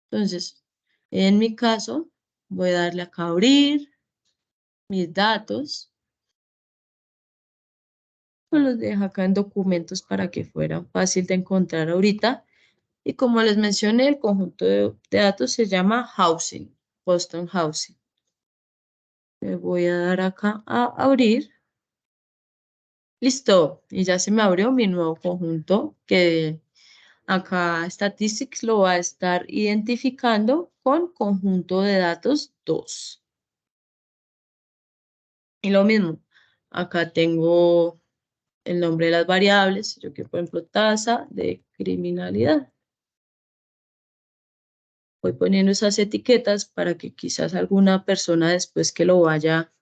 Entonces, en mi caso, voy a darle acá a abrir mis datos. Los dejo acá en documentos para que fuera fácil de encontrar ahorita. Y como les mencioné, el conjunto de datos se llama Housing, Boston Housing. Le voy a dar acá a abrir. Listo. Y ya se me abrió mi nuevo conjunto que acá Statistics lo va a estar identificando con conjunto de datos 2. Y lo mismo, acá tengo el nombre de las variables. Yo quiero, por ejemplo, tasa de criminalidad. Voy poniendo esas etiquetas para que quizás alguna persona después que lo vaya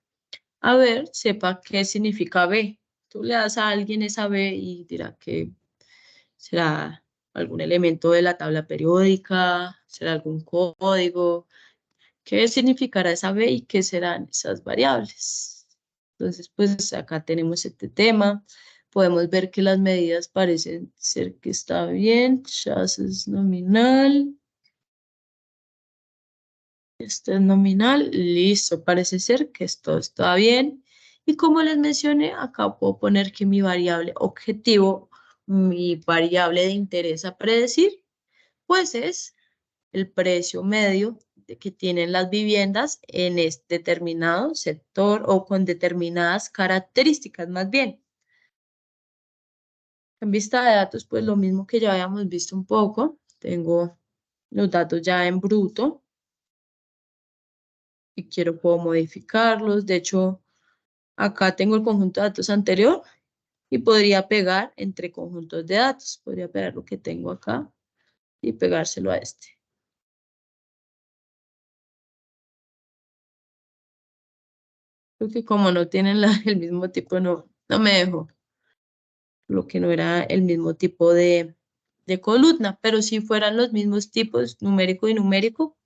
a ver sepa qué significa B. Tú le das a alguien esa B y dirá que será algún elemento de la tabla periódica, será algún código. ¿Qué significará esa B y qué serán esas variables? Entonces, pues acá tenemos este tema. Podemos ver que las medidas parecen ser que está bien. Chasis nominal. Este es nominal, listo, parece ser que esto está bien. Y como les mencioné, acá puedo poner que mi variable objetivo, mi variable de interés a predecir, pues es el precio medio que tienen las viviendas en este determinado sector o con determinadas características más bien. En vista de datos, pues lo mismo que ya habíamos visto un poco, tengo los datos ya en bruto. Si quiero puedo modificarlos. De hecho, acá tengo el conjunto de datos anterior y podría pegar entre conjuntos de datos. Podría pegar lo que tengo acá y pegárselo a este. Porque como no tienen el mismo tipo, no me dejo. Lo que no era el mismo tipo de columna. Pero si fueran los mismos tipos, numérico y numérico,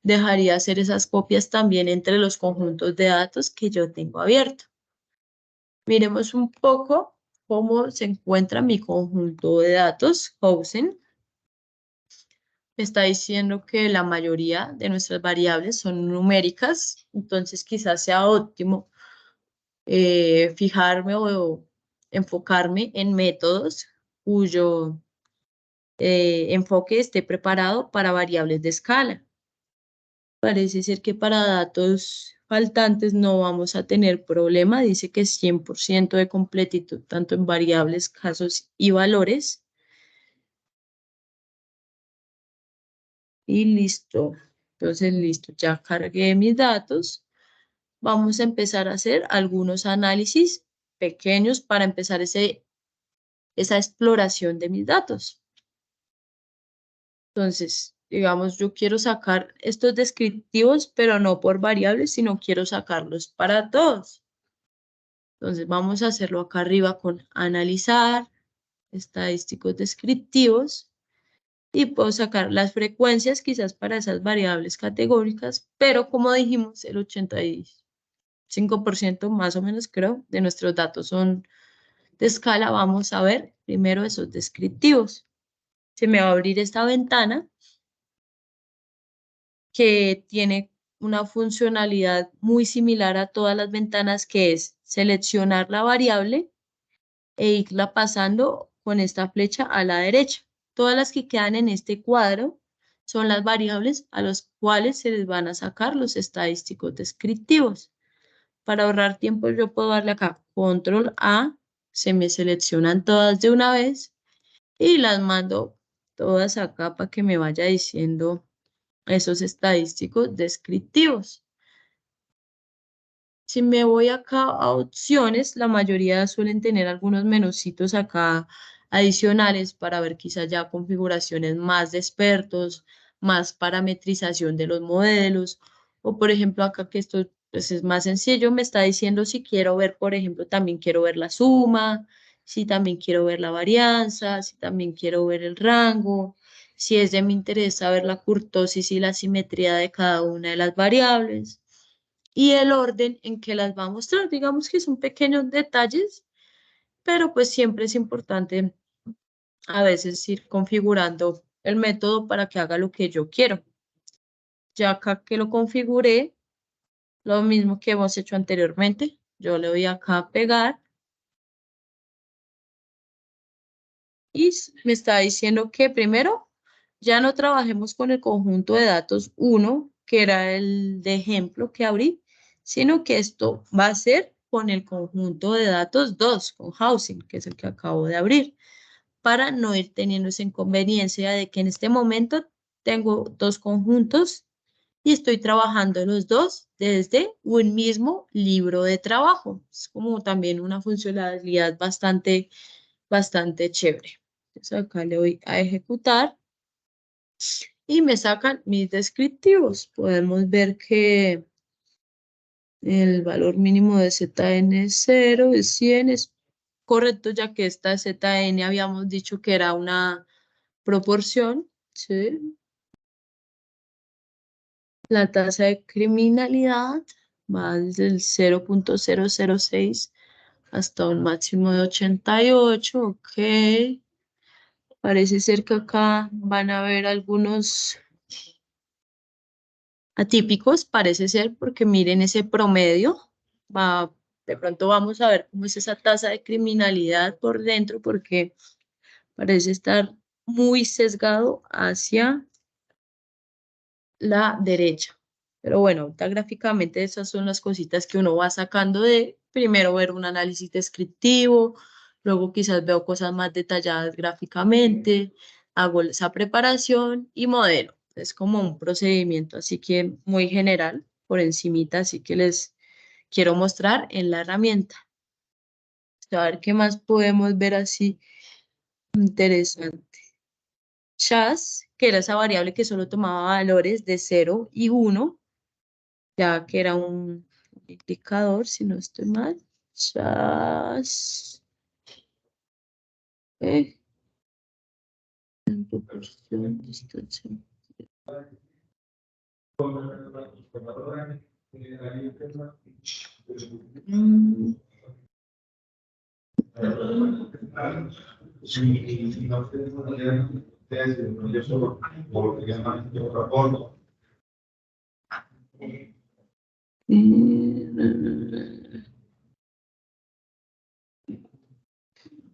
dejaría hacer esas copias también entre los conjuntos de datos que yo tengo abierto. Miremos un poco cómo se encuentra mi conjunto de datos, Housing. Me está diciendo que la mayoría de nuestras variables son numéricas, entonces quizás sea óptimo fijarme o enfocarme en métodos cuyo enfoque esté preparado para variables de escala. Parece ser que para datos faltantes no vamos a tener problema. Dice que 100% de completitud, tanto en variables, casos y valores. Y listo. Entonces, listo, ya cargué mis datos. Vamos a empezar a hacer algunos análisis pequeños para empezar esa exploración de mis datos. Entonces, digamos, yo quiero sacar estos descriptivos, pero no por variables, sino quiero sacarlos para todos. Entonces vamos a hacerlo acá arriba con analizar, estadísticos descriptivos, y puedo sacar las frecuencias quizás para esas variables categóricas, pero como dijimos, el 85% más o menos creo de nuestros datos son de escala. Vamos a ver primero esos descriptivos. Se me va a abrir esta ventana que tiene una funcionalidad muy similar a todas las ventanas, que es seleccionar la variable e irla pasando con esta flecha a la derecha. Todas las que quedan en este cuadro son las variables a las cuales se les van a sacar los estadísticos descriptivos. Para ahorrar tiempo yo puedo darle acá Control A, se me seleccionan todas de una vez y las mando todas acá para que me vaya diciendo esos estadísticos descriptivos. Si me voy acá a opciones, la mayoría suelen tener algunos menucitos acá adicionales para ver quizás ya configuraciones más de expertos, más parametrización de los modelos, o por ejemplo acá que esto pues, es más sencillo, me está diciendo si quiero ver, por ejemplo, también quiero ver la suma, si también quiero ver la varianza, si también quiero ver el rango, si es de mi interés saber la kurtosis y la simetría de cada una de las variables y el orden en que las va a mostrar. Digamos que son pequeños detalles, pero pues siempre es importante a veces ir configurando el método para que haga lo que yo quiero. Ya acá que lo configuré, lo mismo que hemos hecho anteriormente, yo le doy acá a pegar y me está diciendo que primero ya no trabajemos con el conjunto de datos 1, que era el de ejemplo que abrí, sino que esto va a ser con el conjunto de datos 2, con housing, que es el que acabo de abrir, para no ir teniendo esa inconveniencia de que en este momento tengo dos conjuntos y estoy trabajando los dos desde un mismo libro de trabajo. Es como también una funcionalidad bastante chévere. Entonces acá le doy a ejecutar y me sacan mis descriptivos. Podemos ver que el valor mínimo de ZN es 0, es 100, es correcto, ya que esta ZN habíamos dicho que era una proporción, ¿sí? La tasa de criminalidad va desde el 0.006 hasta un máximo de 88, ok. Parece ser que acá van a haber algunos atípicos, parece ser, porque miren ese promedio. De pronto vamos a ver cómo es esa tasa de criminalidad por dentro, porque parece estar muy sesgado hacia la derecha. Pero bueno, ahorita gráficamente esas son las cositas que uno va sacando de primero ver un análisis descriptivo, luego quizás veo cosas más detalladas gráficamente, hago esa preparación y modelo. Es como un procedimiento así que muy general, por encimita, así que les quiero mostrar en la herramienta. A ver qué más podemos ver así interesante. Chas, que era esa variable que solo tomaba valores de 0 y 1, ya que era un indicador, si no estoy mal. Chas. En proporción, distancia.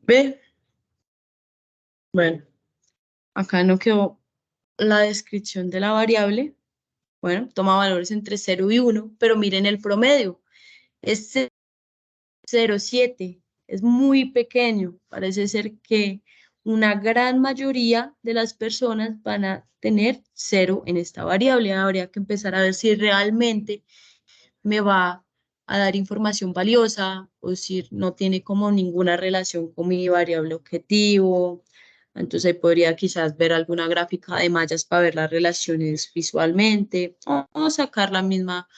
Ve, bueno, acá no quedó la descripción de la variable. Bueno, toma valores entre 0 y 1, pero miren el promedio. Es 0,7. Es muy pequeño. Parece ser que una gran mayoría de las personas van a tener 0 en esta variable. Habría que empezar a ver si realmente me va a dar información valiosa o si no tiene como ninguna relación con mi variable objetivo. Entonces ahí podría quizás ver alguna gráfica de mallas para ver las relaciones visualmente o sacar la misma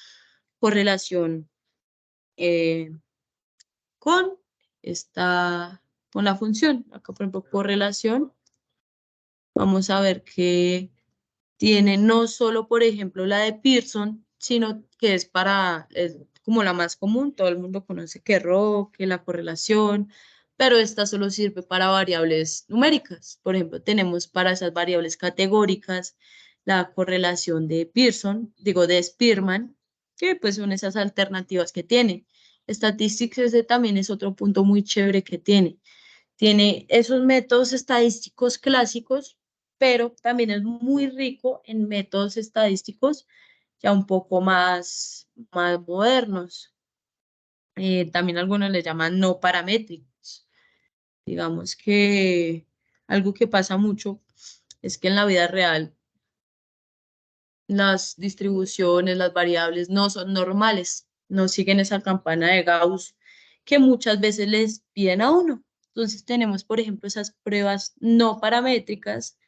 correlación eh, con con la función. Acá, por ejemplo, correlación. Vamos a ver que tiene no solo, por ejemplo, la de Pearson, sino que es como la más común. Todo el mundo conoce que RO, que la correlación, pero esta solo sirve para variables numéricas. Por ejemplo, tenemos para esas variables categóricas la correlación de Pearson, digo, de Spearman, que pues son esas alternativas que tiene. Statistics ese también es otro punto muy chévere que tiene. Tiene esos métodos estadísticos clásicos, pero también es muy rico en métodos estadísticos ya un poco más modernos. También algunos le llaman no paramétricos. Digamos que algo que pasa mucho es que en la vida real las distribuciones, las variables no son normales, no siguen esa campana de Gauss que muchas veces les piden a uno. Entonces tenemos, por ejemplo, esas pruebas no paramétricas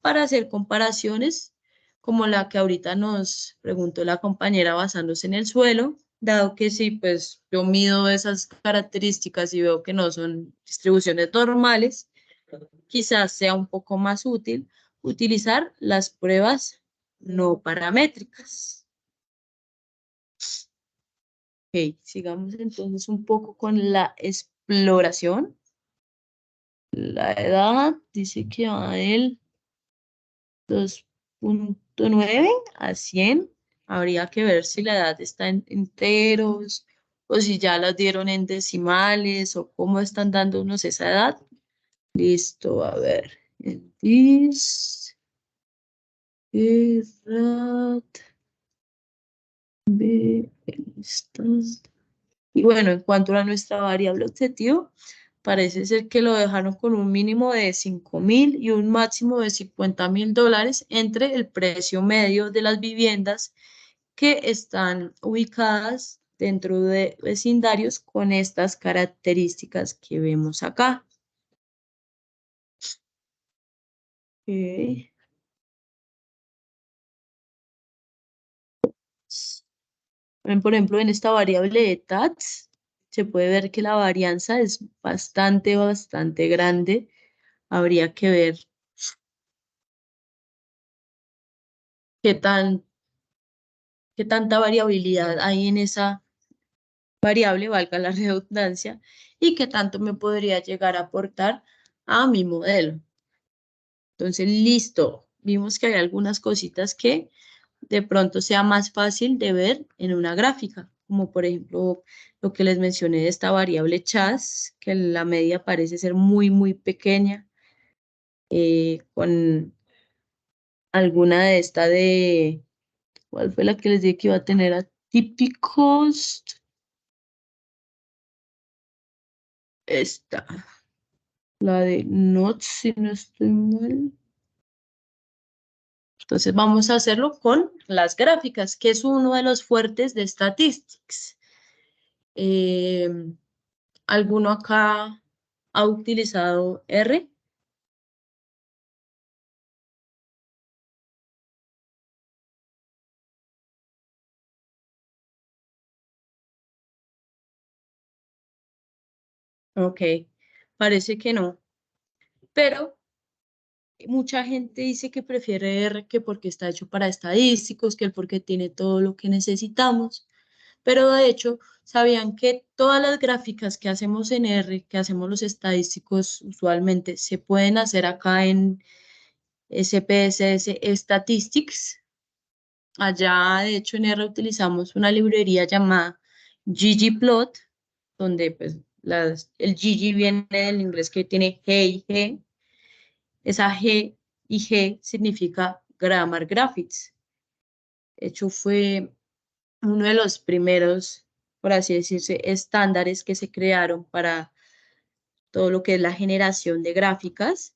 para hacer comparaciones como la que ahorita nos preguntó la compañera basándose en el suelo, dado que si pues yo mido esas características y veo que no son distribuciones normales, quizás sea un poco más útil utilizar las pruebas no paramétricas. Ok, sigamos entonces un poco con la exploración. La edad dice que va del 2.9 a 100. Habría que ver si la edad está en enteros o si ya las dieron en decimales o cómo están dándonos esa edad. Listo, a ver. En this edad de y bueno, en cuanto a nuestra variable objetivo, parece ser que lo dejaron con un mínimo de 5.000 y un máximo de $50.000 entre el precio medio de las viviendas que están ubicadas dentro de vecindarios con estas características que vemos acá. Ok. Por ejemplo, en esta variable de TATS, se puede ver que la varianza es bastante grande. Habría que ver qué qué tanta variabilidad hay en esa variable, valga la redundancia, y qué tanto me podría llegar a aportar a mi modelo. Entonces, listo. Vimos que hay algunas cositas que de pronto sea más fácil de ver en una gráfica, como por ejemplo lo que les mencioné de esta variable chas, que la media parece ser muy pequeña, con alguna de esta de, ¿cuál fue la que les dije que iba a tener atípicos? Esta, la de not, si no estoy mal. Entonces vamos a hacerlo con las gráficas, que es uno de los fuertes de Statistics. ¿Alguno acá ha utilizado R? Ok, parece que no, pero mucha gente dice que prefiere R que porque está hecho para estadísticos, que el porque tiene todo lo que necesitamos, pero de hecho, ¿sabían que todas las gráficas que hacemos en R, que hacemos los estadísticos usualmente, se pueden hacer acá en SPSS Statistics? Allá, de hecho, en R utilizamos una librería llamada ggplot, donde pues el gg viene del inglés que tiene G y G. Esa G y G significa Grammar Graphics. De hecho, fue uno de los primeros, por así decirse, estándares que se crearon para todo lo que es la generación de gráficas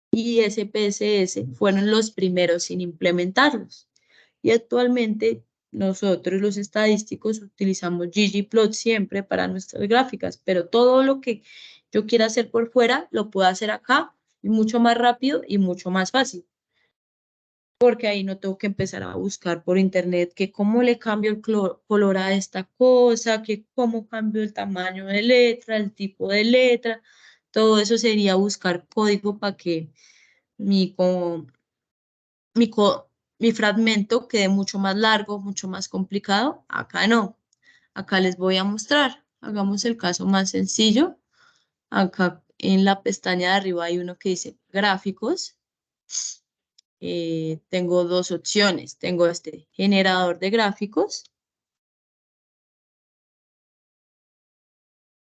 y SPSS fueron los primeros en implementarlos. Y actualmente nosotros los estadísticos utilizamos ggplot siempre para nuestras gráficas, pero todo lo que yo quiera hacer por fuera lo puedo hacer acá y mucho más rápido y mucho más fácil. Porque ahí no tengo que empezar a buscar por internet que cómo le cambio el color a esta cosa, que cómo cambio el tamaño de letra, el tipo de letra. Todo eso sería buscar código para que mi, co- mi, co- mi fragmento quede mucho más largo, mucho más complicado. Acá no. Acá les voy a mostrar. Hagamos el caso más sencillo. Acá en la pestaña de arriba hay uno que dice gráficos. Tengo dos opciones. Tengo este generador de gráficos,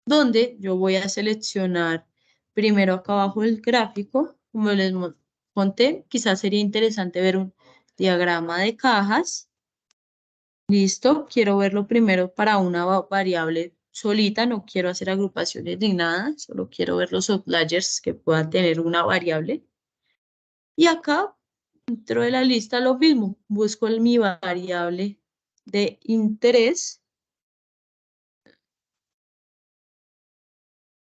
donde yo voy a seleccionar primero acá abajo el gráfico. Como les conté, quizás sería interesante ver un diagrama de cajas. Listo, quiero verlo primero para una variable solita, no quiero hacer agrupaciones ni nada, solo quiero ver los outliers que puedan tener una variable. Y acá, dentro de la lista, lo mismo, busco mi variable de interés.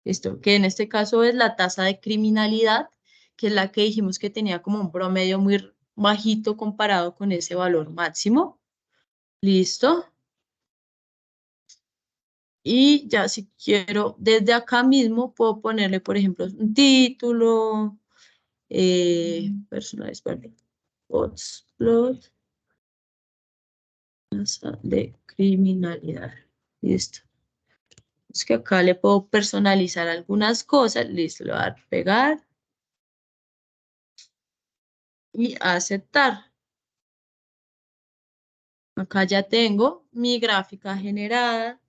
Listo, que en este caso es la tasa de criminalidad, que es la que dijimos que tenía como un promedio muy bajito comparado con ese valor máximo. Listo. Y ya si quiero, desde acá mismo puedo ponerle, por ejemplo, un título, personales, perdón, hotspot, tasa de criminalidad. Listo. Es que acá le puedo personalizar algunas cosas. Listo, le voy a dar pegar y aceptar. Acá ya tengo mi gráfica generada.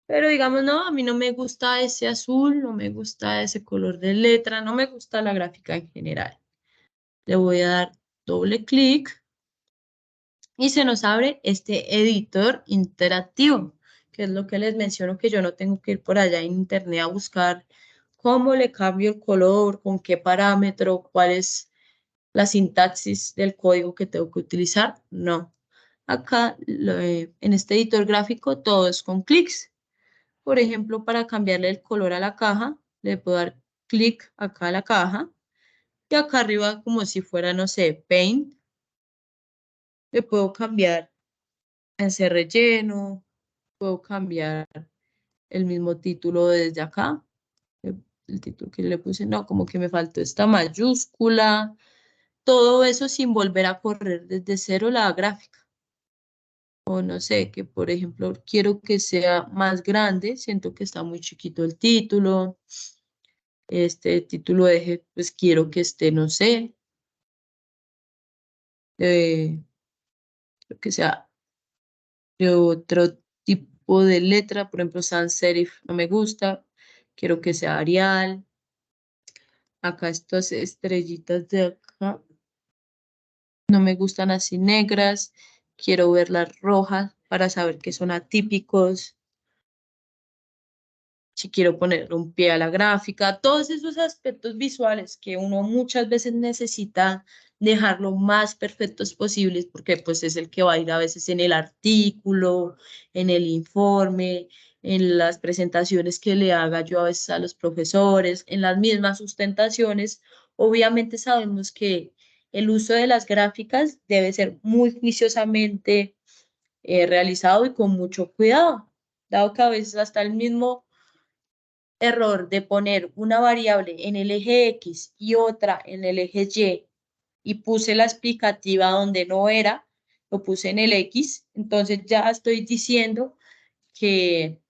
Pero digamos, no, a mí no me gusta ese azul, no me gusta ese color de letra, no me gusta la gráfica en general. Le voy a dar doble clic y se nos abre este editor interactivo, que es lo que les menciono, que yo no tengo que ir por allá en internet a buscar cómo le cambio el color, con qué parámetro, cuál es la sintaxis del código que tengo que utilizar. No. Acá, en este editor gráfico, todo es con clics. Por ejemplo, para cambiarle el color a la caja, le puedo dar clic acá a la caja y acá arriba, como si fuera, no sé, Paint, le puedo cambiar ese relleno, puedo cambiar el mismo título desde acá. El título que le puse, no, como que me faltó esta mayúscula. Todo eso sin volver a correr desde cero la gráfica. O no sé, que por ejemplo quiero que sea más grande, siento que está muy chiquito el título. Este título de eje, pues quiero que esté, no sé, eh, quiero que sea de otro tipo de letra, por ejemplo, sans serif no me gusta, quiero que sea Arial. Acá estas estrellitas de acá no me gustan así negras, quiero verlas rojas para saber que son atípicos. Si quiero ponerle un pie a la gráfica, todos esos aspectos visuales que uno muchas veces necesita dejar lo más perfectos posibles, porque pues es el que va a ir a veces en el artículo, en el informe, en las presentaciones que le haga yo a veces a los profesores, en las mismas sustentaciones. Obviamente sabemos que el uso de las gráficas debe ser muy juiciosamente realizado y con mucho cuidado, dado que a veces hasta el mismo error de poner una variable en el eje X y otra en el eje y puse la explicativa donde no era, lo puse en el X, entonces ya estoy diciendo que,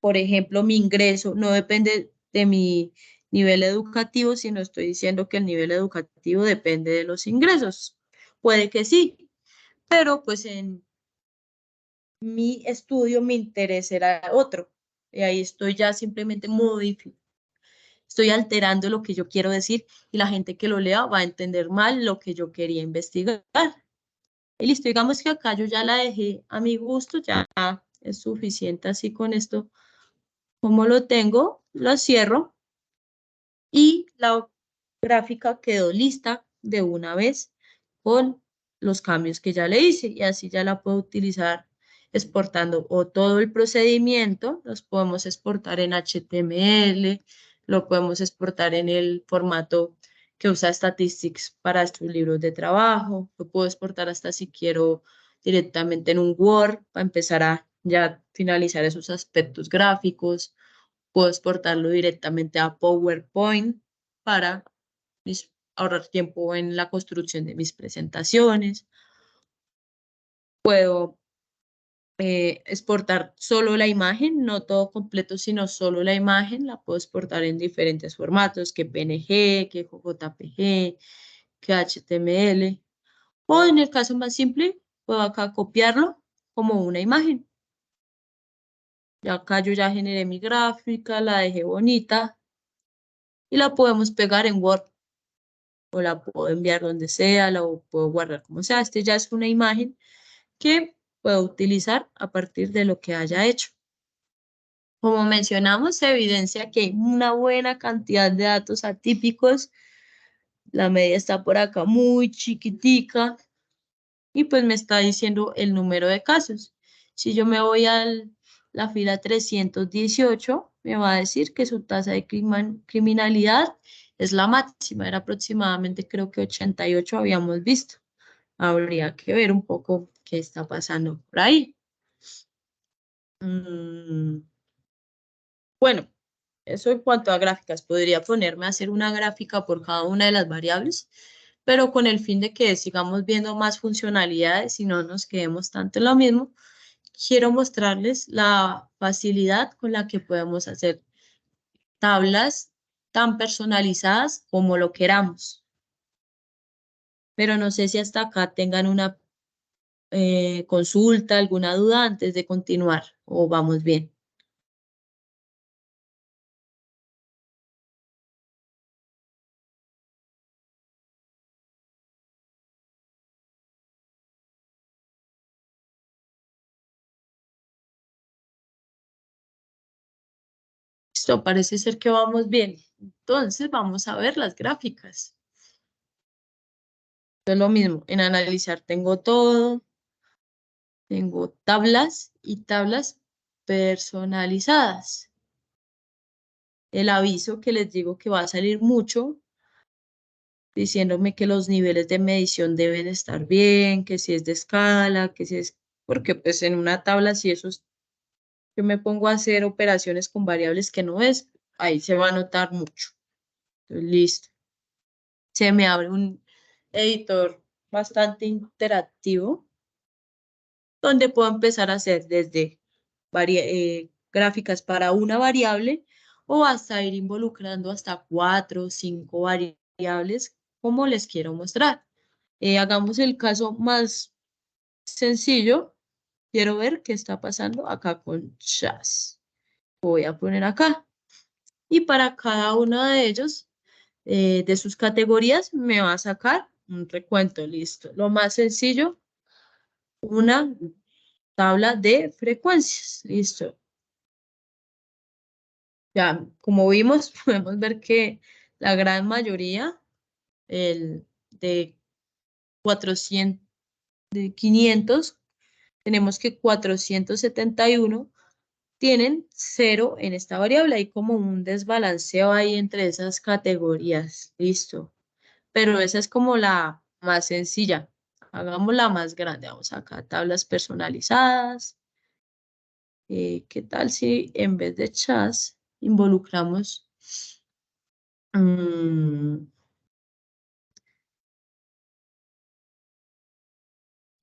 por ejemplo, mi ingreso no depende de mi nivel educativo, sino estoy diciendo que el nivel educativo depende de los ingresos. Puede que sí, pero pues en mi estudio me interesa era otro. Y ahí estoy ya simplemente modificando. Estoy alterando lo que yo quiero decir y la gente que lo lea va a entender mal lo que yo quería investigar. Y listo, digamos que acá yo ya la dejé a mi gusto, ya es suficiente así con esto. Como lo tengo, lo cierro y la gráfica quedó lista de una vez con los cambios que ya le hice y así ya la puedo utilizar exportando o todo el procedimiento, los podemos exportar en HTML, lo podemos exportar en el formato que usa Statistics para estos libros de trabajo. Lo puedo exportar hasta si quiero directamente en un Word para empezar a ya finalizar esos aspectos gráficos. Puedo exportarlo directamente a PowerPoint para ahorrar tiempo en la construcción de mis presentaciones. Puedo exportar solo la imagen, no todo completo, sino solo la imagen. La puedo exportar en diferentes formatos, que PNG, que JPG, que HTML. O en el caso más simple, puedo acá copiarlo como una imagen. Ya acá yo ya generé mi gráfica, la dejé bonita y la podemos pegar en Word. O la puedo enviar donde sea, la puedo guardar como sea. Este ya es una imagen que puedo utilizar a partir de lo que haya hecho. Como mencionamos, se evidencia que hay una buena cantidad de datos atípicos. La media está por acá muy chiquitica y pues me está diciendo el número de casos. Si yo me voy a la fila 318, me va a decir que su tasa de criminalidad es la máxima. Era aproximadamente, creo que 88 habíamos visto. Habría que ver un poco qué está pasando por ahí. Bueno, eso en cuanto a gráficas. Podría ponerme a hacer una gráfica por cada una de las variables, pero con el fin de que sigamos viendo más funcionalidades y no nos quedemos tanto en lo mismo, quiero mostrarles la facilidad con la que podemos hacer tablas tan personalizadas como lo queramos. Pero no sé si hasta acá tengan una consulta, alguna duda antes de continuar o vamos bien. Listo, parece ser que vamos bien. Entonces vamos a ver las gráficas. Es lo mismo, en analizar tengo todo, tengo tablas y tablas personalizadas. El aviso que les digo que va a salir mucho, diciéndome que los niveles de medición deben estar bien, que si es de escala, que si es, porque pues en una tabla si eso es, yo me pongo a hacer operaciones con variables que no es, ahí se va a notar mucho. Entonces, listo. Se me abre un editor bastante interactivo donde puedo empezar a hacer desde gráficas para una variable o hasta ir involucrando hasta 4 o 5 variables como les quiero mostrar. Hagamos el caso más sencillo. Quiero ver qué está pasando acá con chas. Voy a poner acá. Y para cada uno de ellos, de sus categorías, me va a sacar un recuento. Listo. Lo más sencillo, una tabla de frecuencias. Listo. Ya, como vimos, podemos ver que la gran mayoría de 400, de 500, tenemos que 471 tienen 0 en esta variable. Hay como un desbalanceo ahí entre esas categorías. Listo. Pero esa es como la más sencilla. Hagamos la más grande. Vamos acá, tablas personalizadas. ¿Qué tal si en vez de chas involucramos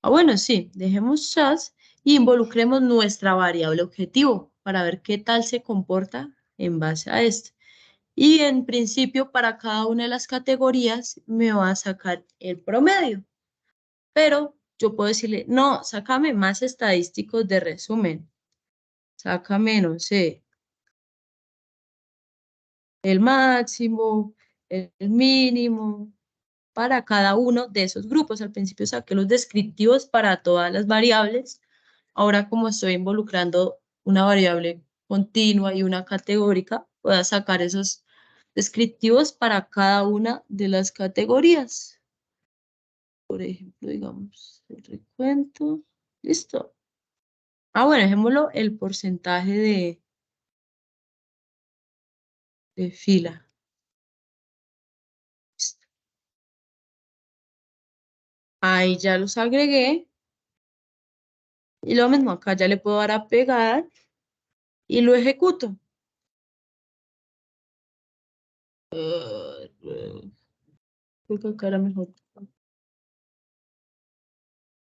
bueno, sí, dejemos chas y involucremos nuestra variable objetivo para ver qué tal se comporta en base a esto. Y en principio, para cada una de las categorías me va a sacar el promedio. Pero yo puedo decirle, no, sácame más estadísticos de resumen. Sácame, no sé, el máximo, el mínimo, para cada uno de esos grupos. Al principio saqué los descriptivos para todas las variables. Ahora, como estoy involucrando una variable continua y una categórica, voy a sacar esos descriptivos para cada una de las categorías. Por ejemplo, digamos, el recuento. Listo. Bueno, dejémoslo el porcentaje de fila. Ahí ya los agregué. Y lo mismo, acá ya le puedo dar a pegar y lo ejecuto. Creo que acá era mejor.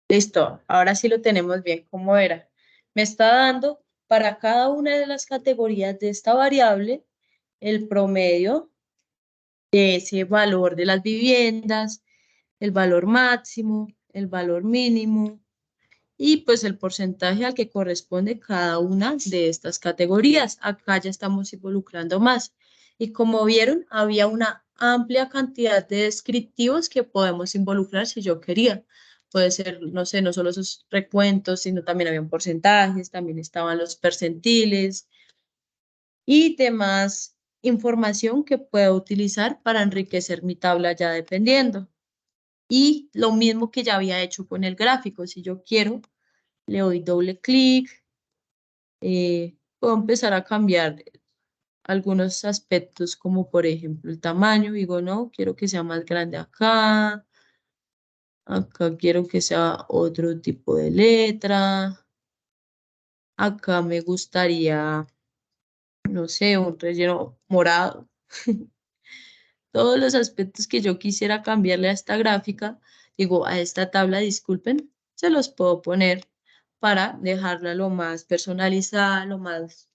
Listo, ahora sí lo tenemos bien como era. Me está dando para cada una de las categorías de esta variable el promedio de ese valor de las viviendas, el valor máximo, el valor mínimo y pues el porcentaje al que corresponde cada una de estas categorías. Acá ya estamos involucrando más. Y como vieron, había una amplia cantidad de descriptivos que podemos involucrar si yo quería. Puede ser, no sé, no solo esos recuentos, sino también habían porcentajes, también estaban los percentiles y demás información que puedo utilizar para enriquecer mi tabla ya dependiendo. Y lo mismo que ya había hecho con el gráfico, si yo quiero, le doy doble clic, puedo empezar a cambiar algunos aspectos como por ejemplo el tamaño, digo no, quiero que sea más grande acá, acá quiero que sea otro tipo de letra, acá me gustaría, no sé, un relleno morado. Todos los aspectos que yo quisiera cambiarle a esta gráfica, digo, a esta tabla, disculpen, se los puedo poner para dejarla lo más personalizada, lo más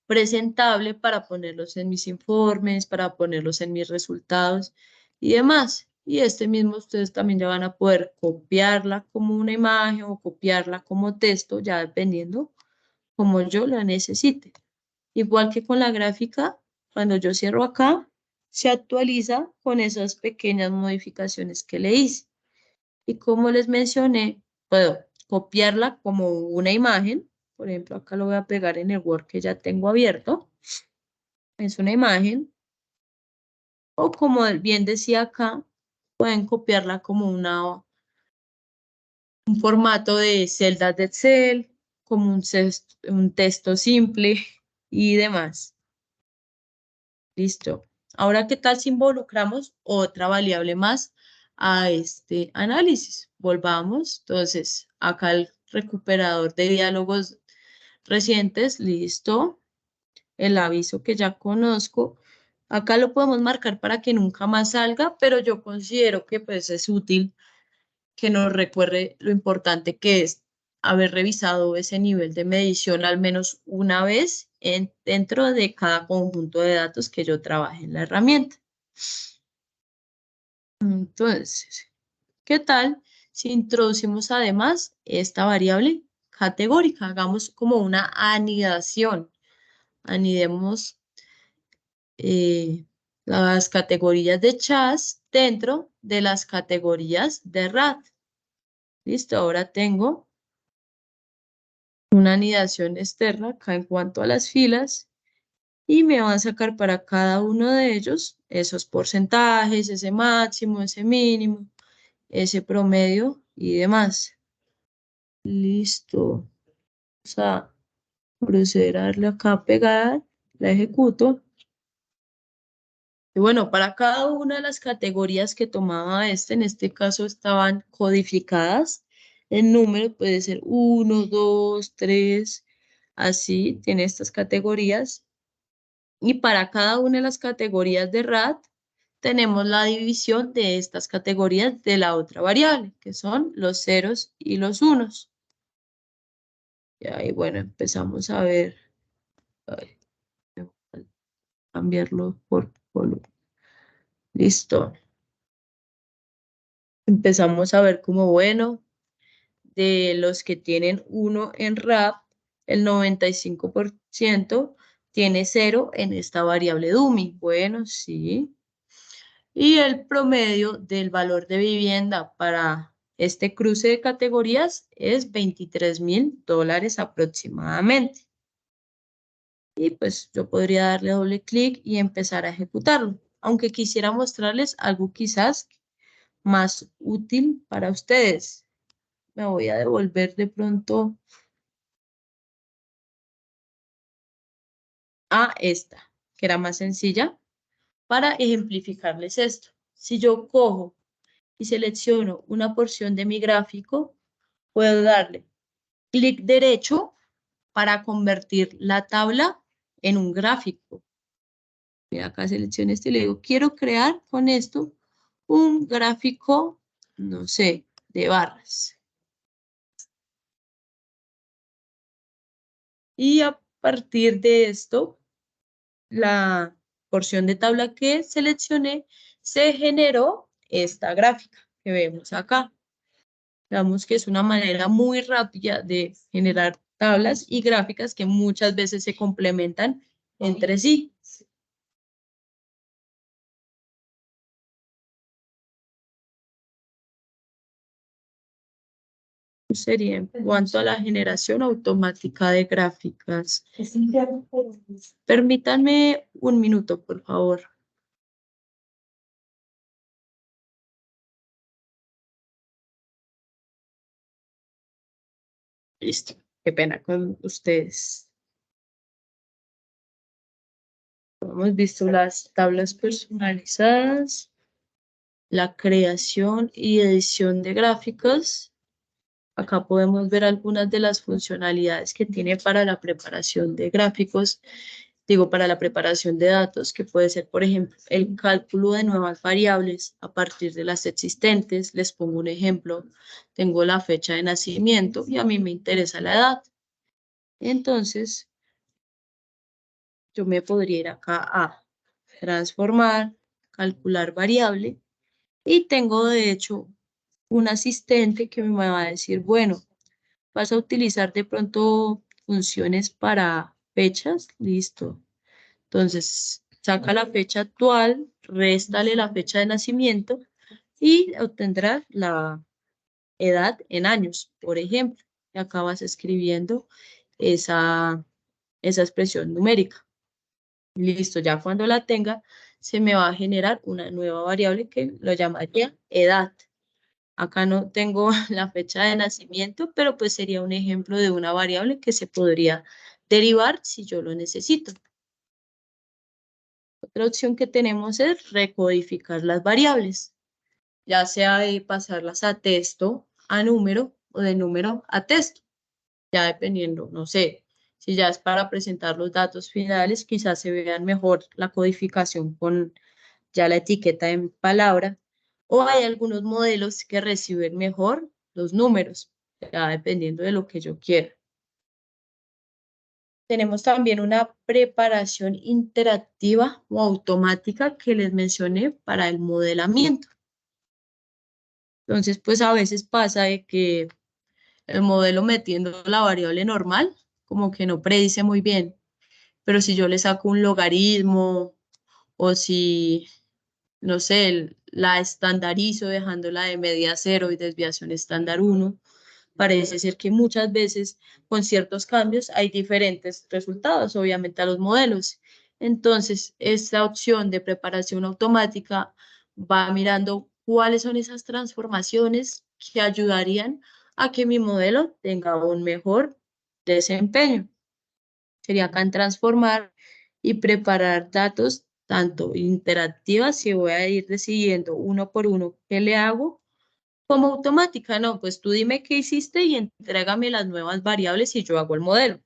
presentable para ponerlos en mis informes, para ponerlos en mis resultados y demás. Y este mismo ustedes también ya van a poder copiarla como una imagen o copiarla como texto, ya dependiendo como yo la necesite. Igual que con la gráfica, cuando yo cierro acá, se actualiza con esas pequeñas modificaciones que le hice. Y como les mencioné, puedo copiarla como una imagen. Por ejemplo, acá lo voy a pegar en el Word que ya tengo abierto. Es una imagen. O como bien decía acá, pueden copiarla como un formato de celdas de Excel, como un texto simple y demás. Listo. Ahora, ¿qué tal si involucramos otra variable más a este análisis? Volvamos. Entonces, acá el recuperador de diálogos recientes, listo. El aviso que ya conozco. Acá lo podemos marcar para que nunca más salga, pero yo considero que pues es útil que nos recuerde lo importante que es haber revisado ese nivel de medición al menos una vez dentro de cada conjunto de datos que yo trabaje en la herramienta. Entonces, ¿qué tal si introducimos además esta variable categórica? Hagamos como una anidación. Anidemos las categorías de chas dentro de las categorías de RAT. Listo, ahora tengo una anidación externa acá en cuanto a las filas y me van a sacar para cada uno de ellos esos porcentajes, ese máximo, ese mínimo, ese promedio y demás. Listo. Vamos a proceder a darle acá a pegar, la ejecuto. Y bueno, para cada una de las categorías que tomaba en este caso estaban codificadas. El número puede ser 1, 2, 3, así tiene estas categorías. Y para cada una de las categorías de RAT tenemos la división de estas categorías de la otra variable, que son los ceros y los unos. Y ahí, bueno, empezamos a ver, ay, voy a cambiarlo por color. Listo. Empezamos a ver como, bueno, de los que tienen 1 en RAP, el 95% tiene 0 en esta variable dummy. Bueno, sí. Y el promedio del valor de vivienda para este cruce de categorías es $23,000 aproximadamente. Y pues yo podría darle doble clic y empezar a ejecutarlo, aunque quisiera mostrarles algo quizás más útil para ustedes. Me voy a devolver de pronto a esta. que era más sencilla, para ejemplificarles esto. Si yo cojo y selecciono una porción de mi gráfico, puedo darle clic derecho para convertir la tabla en un gráfico. Y acá selecciono este y le digo, quiero crear con esto un gráfico, no sé, de barras. Y a partir de esto, la porción de tabla que seleccioné, se generó esta gráfica que vemos acá. Digamos que es una manera muy rápida de generar tablas y gráficas que muchas veces se complementan entre sí. Sería en cuanto a la generación automática de gráficas. Permítanme un minuto, por favor. Listo. Qué pena con ustedes. Hemos visto las tablas personalizadas, la creación y edición de gráficas. Acá podemos ver algunas de las funcionalidades que tiene para la preparación de gráficos, digo, para la preparación de datos, que puede ser, por ejemplo, el cálculo de nuevas variables a partir de las existentes. Les pongo un ejemplo. Tengo la fecha de nacimiento y a mí me interesa la edad. Entonces, yo me podría ir acá a transformar, calcular variable y tengo de hecho un asistente que me va a decir, bueno, vas a utilizar de pronto funciones para fechas, listo. Entonces, saca la fecha actual, réstale la fecha de nacimiento y obtendrás la edad en años, por ejemplo. Y acá vas escribiendo esa expresión numérica. Listo, ya cuando la tenga, se me va a generar una nueva variable que lo llamaría edad. Acá no tengo la fecha de nacimiento, pero pues sería un ejemplo de una variable que se podría derivar si yo lo necesito. Otra opción que tenemos es recodificar las variables, ya sea de pasarlas a texto, a número o de número a texto, ya dependiendo, no sé, si ya es para presentar los datos finales, quizás se vean mejor la codificación con ya la etiqueta en palabra, o hay algunos modelos que reciben mejor los números, ya dependiendo de lo que yo quiera. Tenemos también una preparación interactiva o automática que les mencioné para el modelamiento. Entonces, pues a veces pasa de que el modelo metiendo la variable normal, como que no predice muy bien, pero si yo le saco un logaritmo o si no sé, la estandarizo dejándola de media 0 y desviación estándar 1. Parece ser que muchas veces con ciertos cambios hay diferentes resultados, obviamente, a los modelos. Entonces, esta opción de preparación automática va mirando cuáles son esas transformaciones que ayudarían a que mi modelo tenga un mejor desempeño. Sería acá en transformar y preparar datos tanto interactivas, si voy a ir decidiendo uno por uno qué le hago, como automática, no, pues tú dime qué hiciste y entrégame las nuevas variables y yo hago el modelo.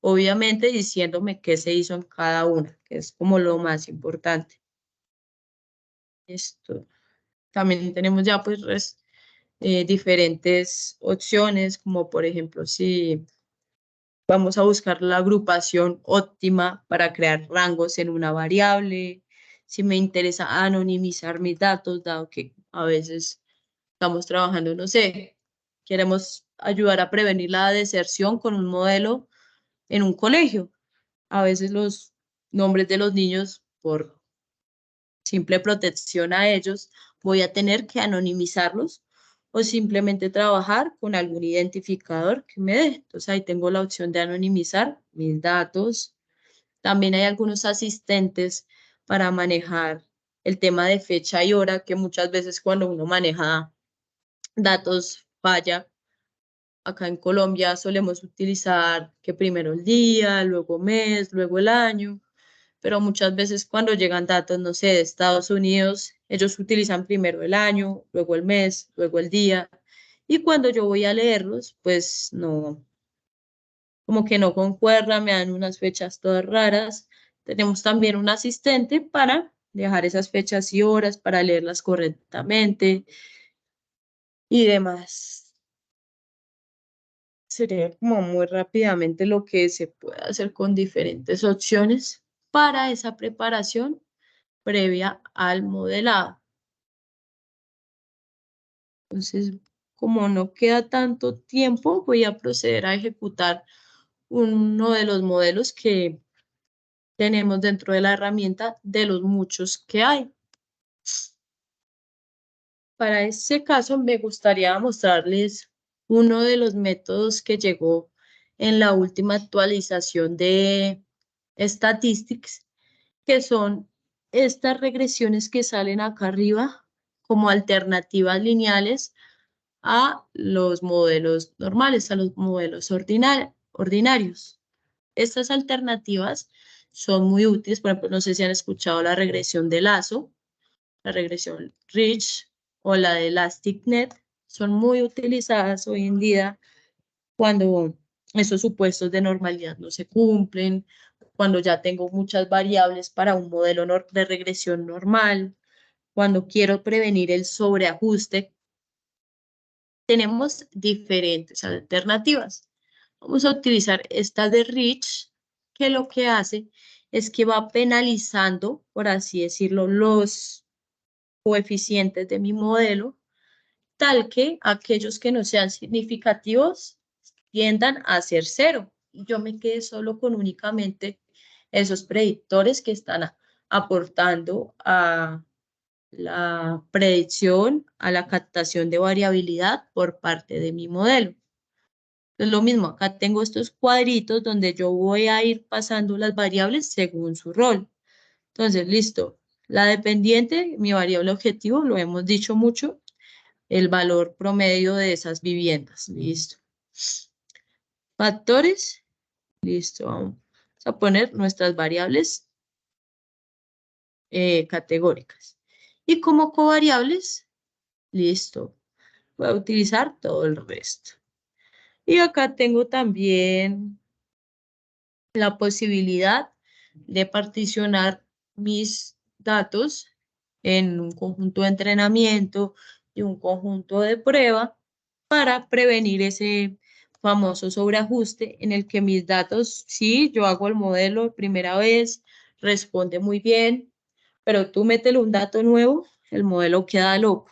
Obviamente diciéndome qué se hizo en cada una, que es como lo más importante. Esto. También tenemos ya pues diferentes opciones, como por ejemplo si vamos a buscar la agrupación óptima para crear rangos en una variable. Si me interesa anonimizar mis datos, dado que a veces estamos trabajando, no sé, queremos ayudar a prevenir la deserción con un modelo en un colegio. A veces los nombres de los niños, por simple protección a ellos, voy a tener que anonimizarlos o simplemente trabajar con algún identificador que me dé. Entonces ahí tengo la opción de anonimizar mis datos. También hay algunos asistentes para manejar el tema de fecha y hora, que muchas veces cuando uno maneja datos falla. Acá en Colombia solemos utilizar que primero el día, luego mes, luego el año, pero muchas veces cuando llegan datos, no sé, de Estados Unidos, ellos utilizan primero el año, luego el mes, luego el día, y cuando yo voy a leerlos, pues no, como que no concuerdan, me dan unas fechas todas raras. Tenemos también un asistente para dejar esas fechas y horas, para leerlas correctamente y demás. Sería como muy rápidamente lo que se puede hacer con diferentes opciones para esa preparación previa al modelado. Entonces, como no queda tanto tiempo, voy a proceder a ejecutar uno de los modelos que tenemos dentro de la herramienta de los muchos que hay. Para este caso, me gustaría mostrarles uno de los métodos que llegó en la última actualización de Statistics, que son estas regresiones que salen acá arriba como alternativas lineales a los modelos normales, a los modelos ordinarios. Estas alternativas son muy útiles, por ejemplo, no sé si han escuchado la regresión de Lazo, la regresión Rich o la de ElasticNet, son muy utilizadas hoy en día cuando esos supuestos de normalidad no se cumplen, cuando ya tengo muchas variables para un modelo de regresión normal, cuando quiero prevenir el sobreajuste. Tenemos diferentes alternativas. Vamos a utilizar esta de Rich, que lo que hace es que va penalizando, por así decirlo, los coeficientes de mi modelo, tal que aquellos que no sean significativos tiendan a ser cero. Y yo me quedé solo con únicamente esos predictores que están aportando a la predicción, a la captación de variabilidad por parte de mi modelo. Es lo mismo, acá tengo estos cuadritos donde yo voy a ir pasando las variables según su rol. Entonces, listo. La dependiente, mi variable objetivo, lo hemos dicho mucho, el valor promedio de esas viviendas. Listo. Factores. Listo. Vamos a poner nuestras variables categóricas. Y como covariables, listo. Voy a utilizar todo el resto. Y acá tengo también la posibilidad de particionar mis datos en un conjunto de entrenamiento y un conjunto de prueba para prevenir ese famoso sobreajuste en el que mis datos, sí, yo hago el modelo primera vez, responde muy bien, pero tú métele un dato nuevo, el modelo queda loco.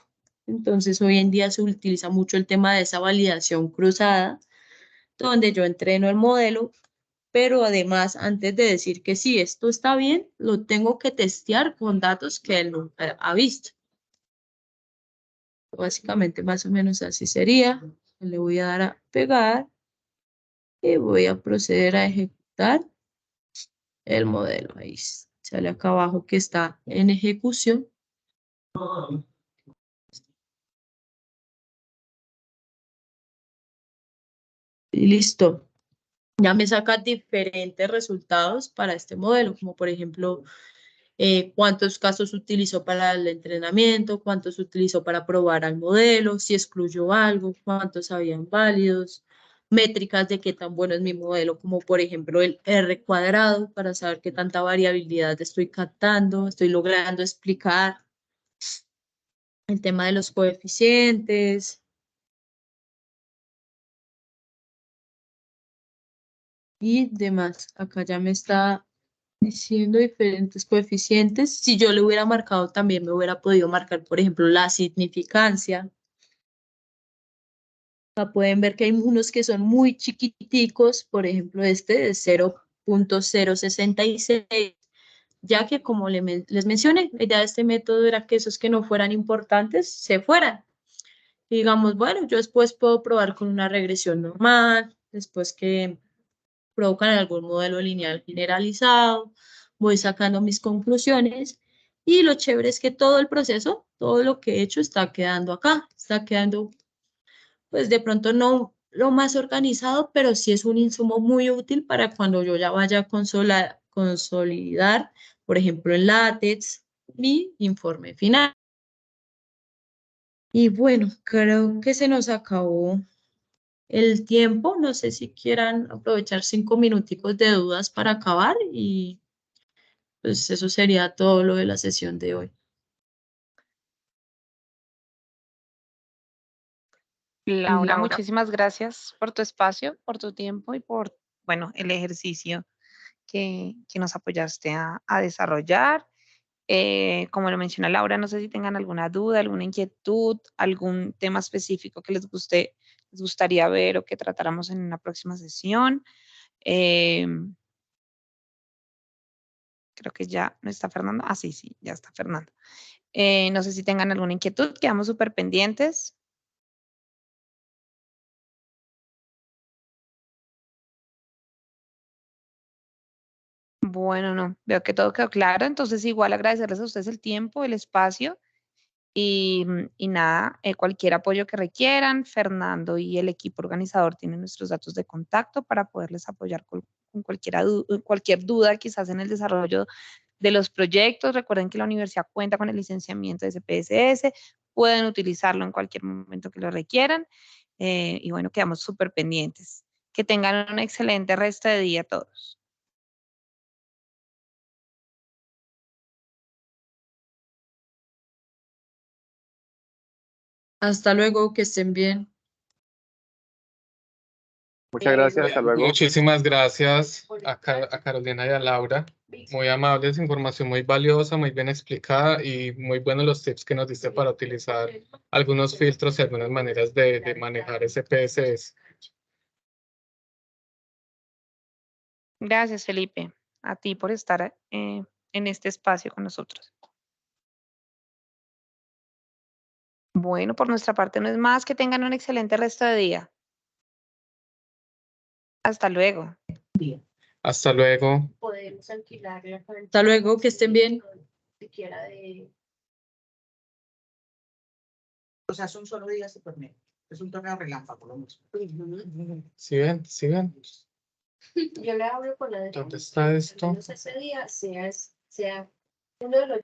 Entonces, hoy en día se utiliza mucho el tema de esa validación cruzada, donde yo entreno el modelo, pero además, antes de decir que sí, esto está bien, lo tengo que testear con datos que él nunca ha visto. Básicamente, más o menos así sería. Le voy a dar a pegar y voy a proceder a ejecutar el modelo. Ahí sale acá abajo que está en ejecución. Y listo. Ya me saca diferentes resultados para este modelo, como por ejemplo, cuántos casos utilizó para el entrenamiento, cuántos utilizó para probar al modelo, si excluyó algo, cuántos habían válidos, métricas de qué tan bueno es mi modelo, como por ejemplo el R cuadrado, para saber qué tanta variabilidad estoy captando, estoy logrando explicar el tema de los coeficientes y demás. Acá ya me está diciendo diferentes coeficientes. Si yo le hubiera marcado, también me hubiera podido marcar, por ejemplo, la significancia. Acá pueden ver que hay unos que son muy chiquiticos, por ejemplo, este de 0.066, ya que como les mencioné, la idea de este método era que esos que no fueran importantes se fueran. Y digamos, bueno, yo después puedo probar con una regresión normal, después que provocan algún modelo lineal generalizado, voy sacando mis conclusiones y lo chévere es que todo el proceso, todo lo que he hecho está quedando acá, está quedando pues de pronto no lo más organizado, pero sí es un insumo muy útil para cuando yo ya vaya consolidar, por ejemplo, en LaTeX, mi informe final. Y bueno, creo que se nos acabó el tiempo. No sé si quieran aprovechar 5 minuticos de dudas para acabar y pues eso sería todo lo de la sesión de hoy. Laura, muchísimas gracias por tu espacio, por tu tiempo y por, bueno, el ejercicio que nos apoyaste a desarrollar. Como lo menciona Laura, no sé si tengan alguna duda, alguna inquietud, algún tema específico que les gustaría ver o que tratáramos en una próxima sesión. Creo que ya no está Fernando. Ah, sí, ya está Fernando. No sé si tengan alguna inquietud, quedamos súper pendientes. Bueno, no, veo que todo quedó claro, entonces igual agradecerles a ustedes el tiempo, el espacio y nada, cualquier apoyo que requieran, Fernando y el equipo organizador tienen nuestros datos de contacto para poderles apoyar con cualquier duda quizás en el desarrollo de los proyectos. Recuerden que la universidad cuenta con el licenciamiento de CPSS, pueden utilizarlo en cualquier momento que lo requieran y bueno, quedamos súper pendientes. Que tengan un excelente resto de día todos. Hasta luego, que estén bien. Muchas gracias, hasta luego. Muchísimas gracias a Carolina y a Laura. Muy amables, información muy valiosa, muy bien explicada y muy buenos los tips que nos diste para utilizar algunos filtros y algunas maneras de manejar ese PSS. Gracias, Felipe, a ti por estar en este espacio con nosotros. Bueno, por nuestra parte no es más, que tengan un excelente resto de día. Hasta luego. Hasta luego. Podemos alquilar la cancha. Hasta luego, que estén bien. Siquiera o sea, son solo días de torneo. Es un torneo relámpago, lo mismo. ¿Sí ven? ¿Sí ven? Yo le hablo con la de ¿Dónde está esto? ese día sea uno de los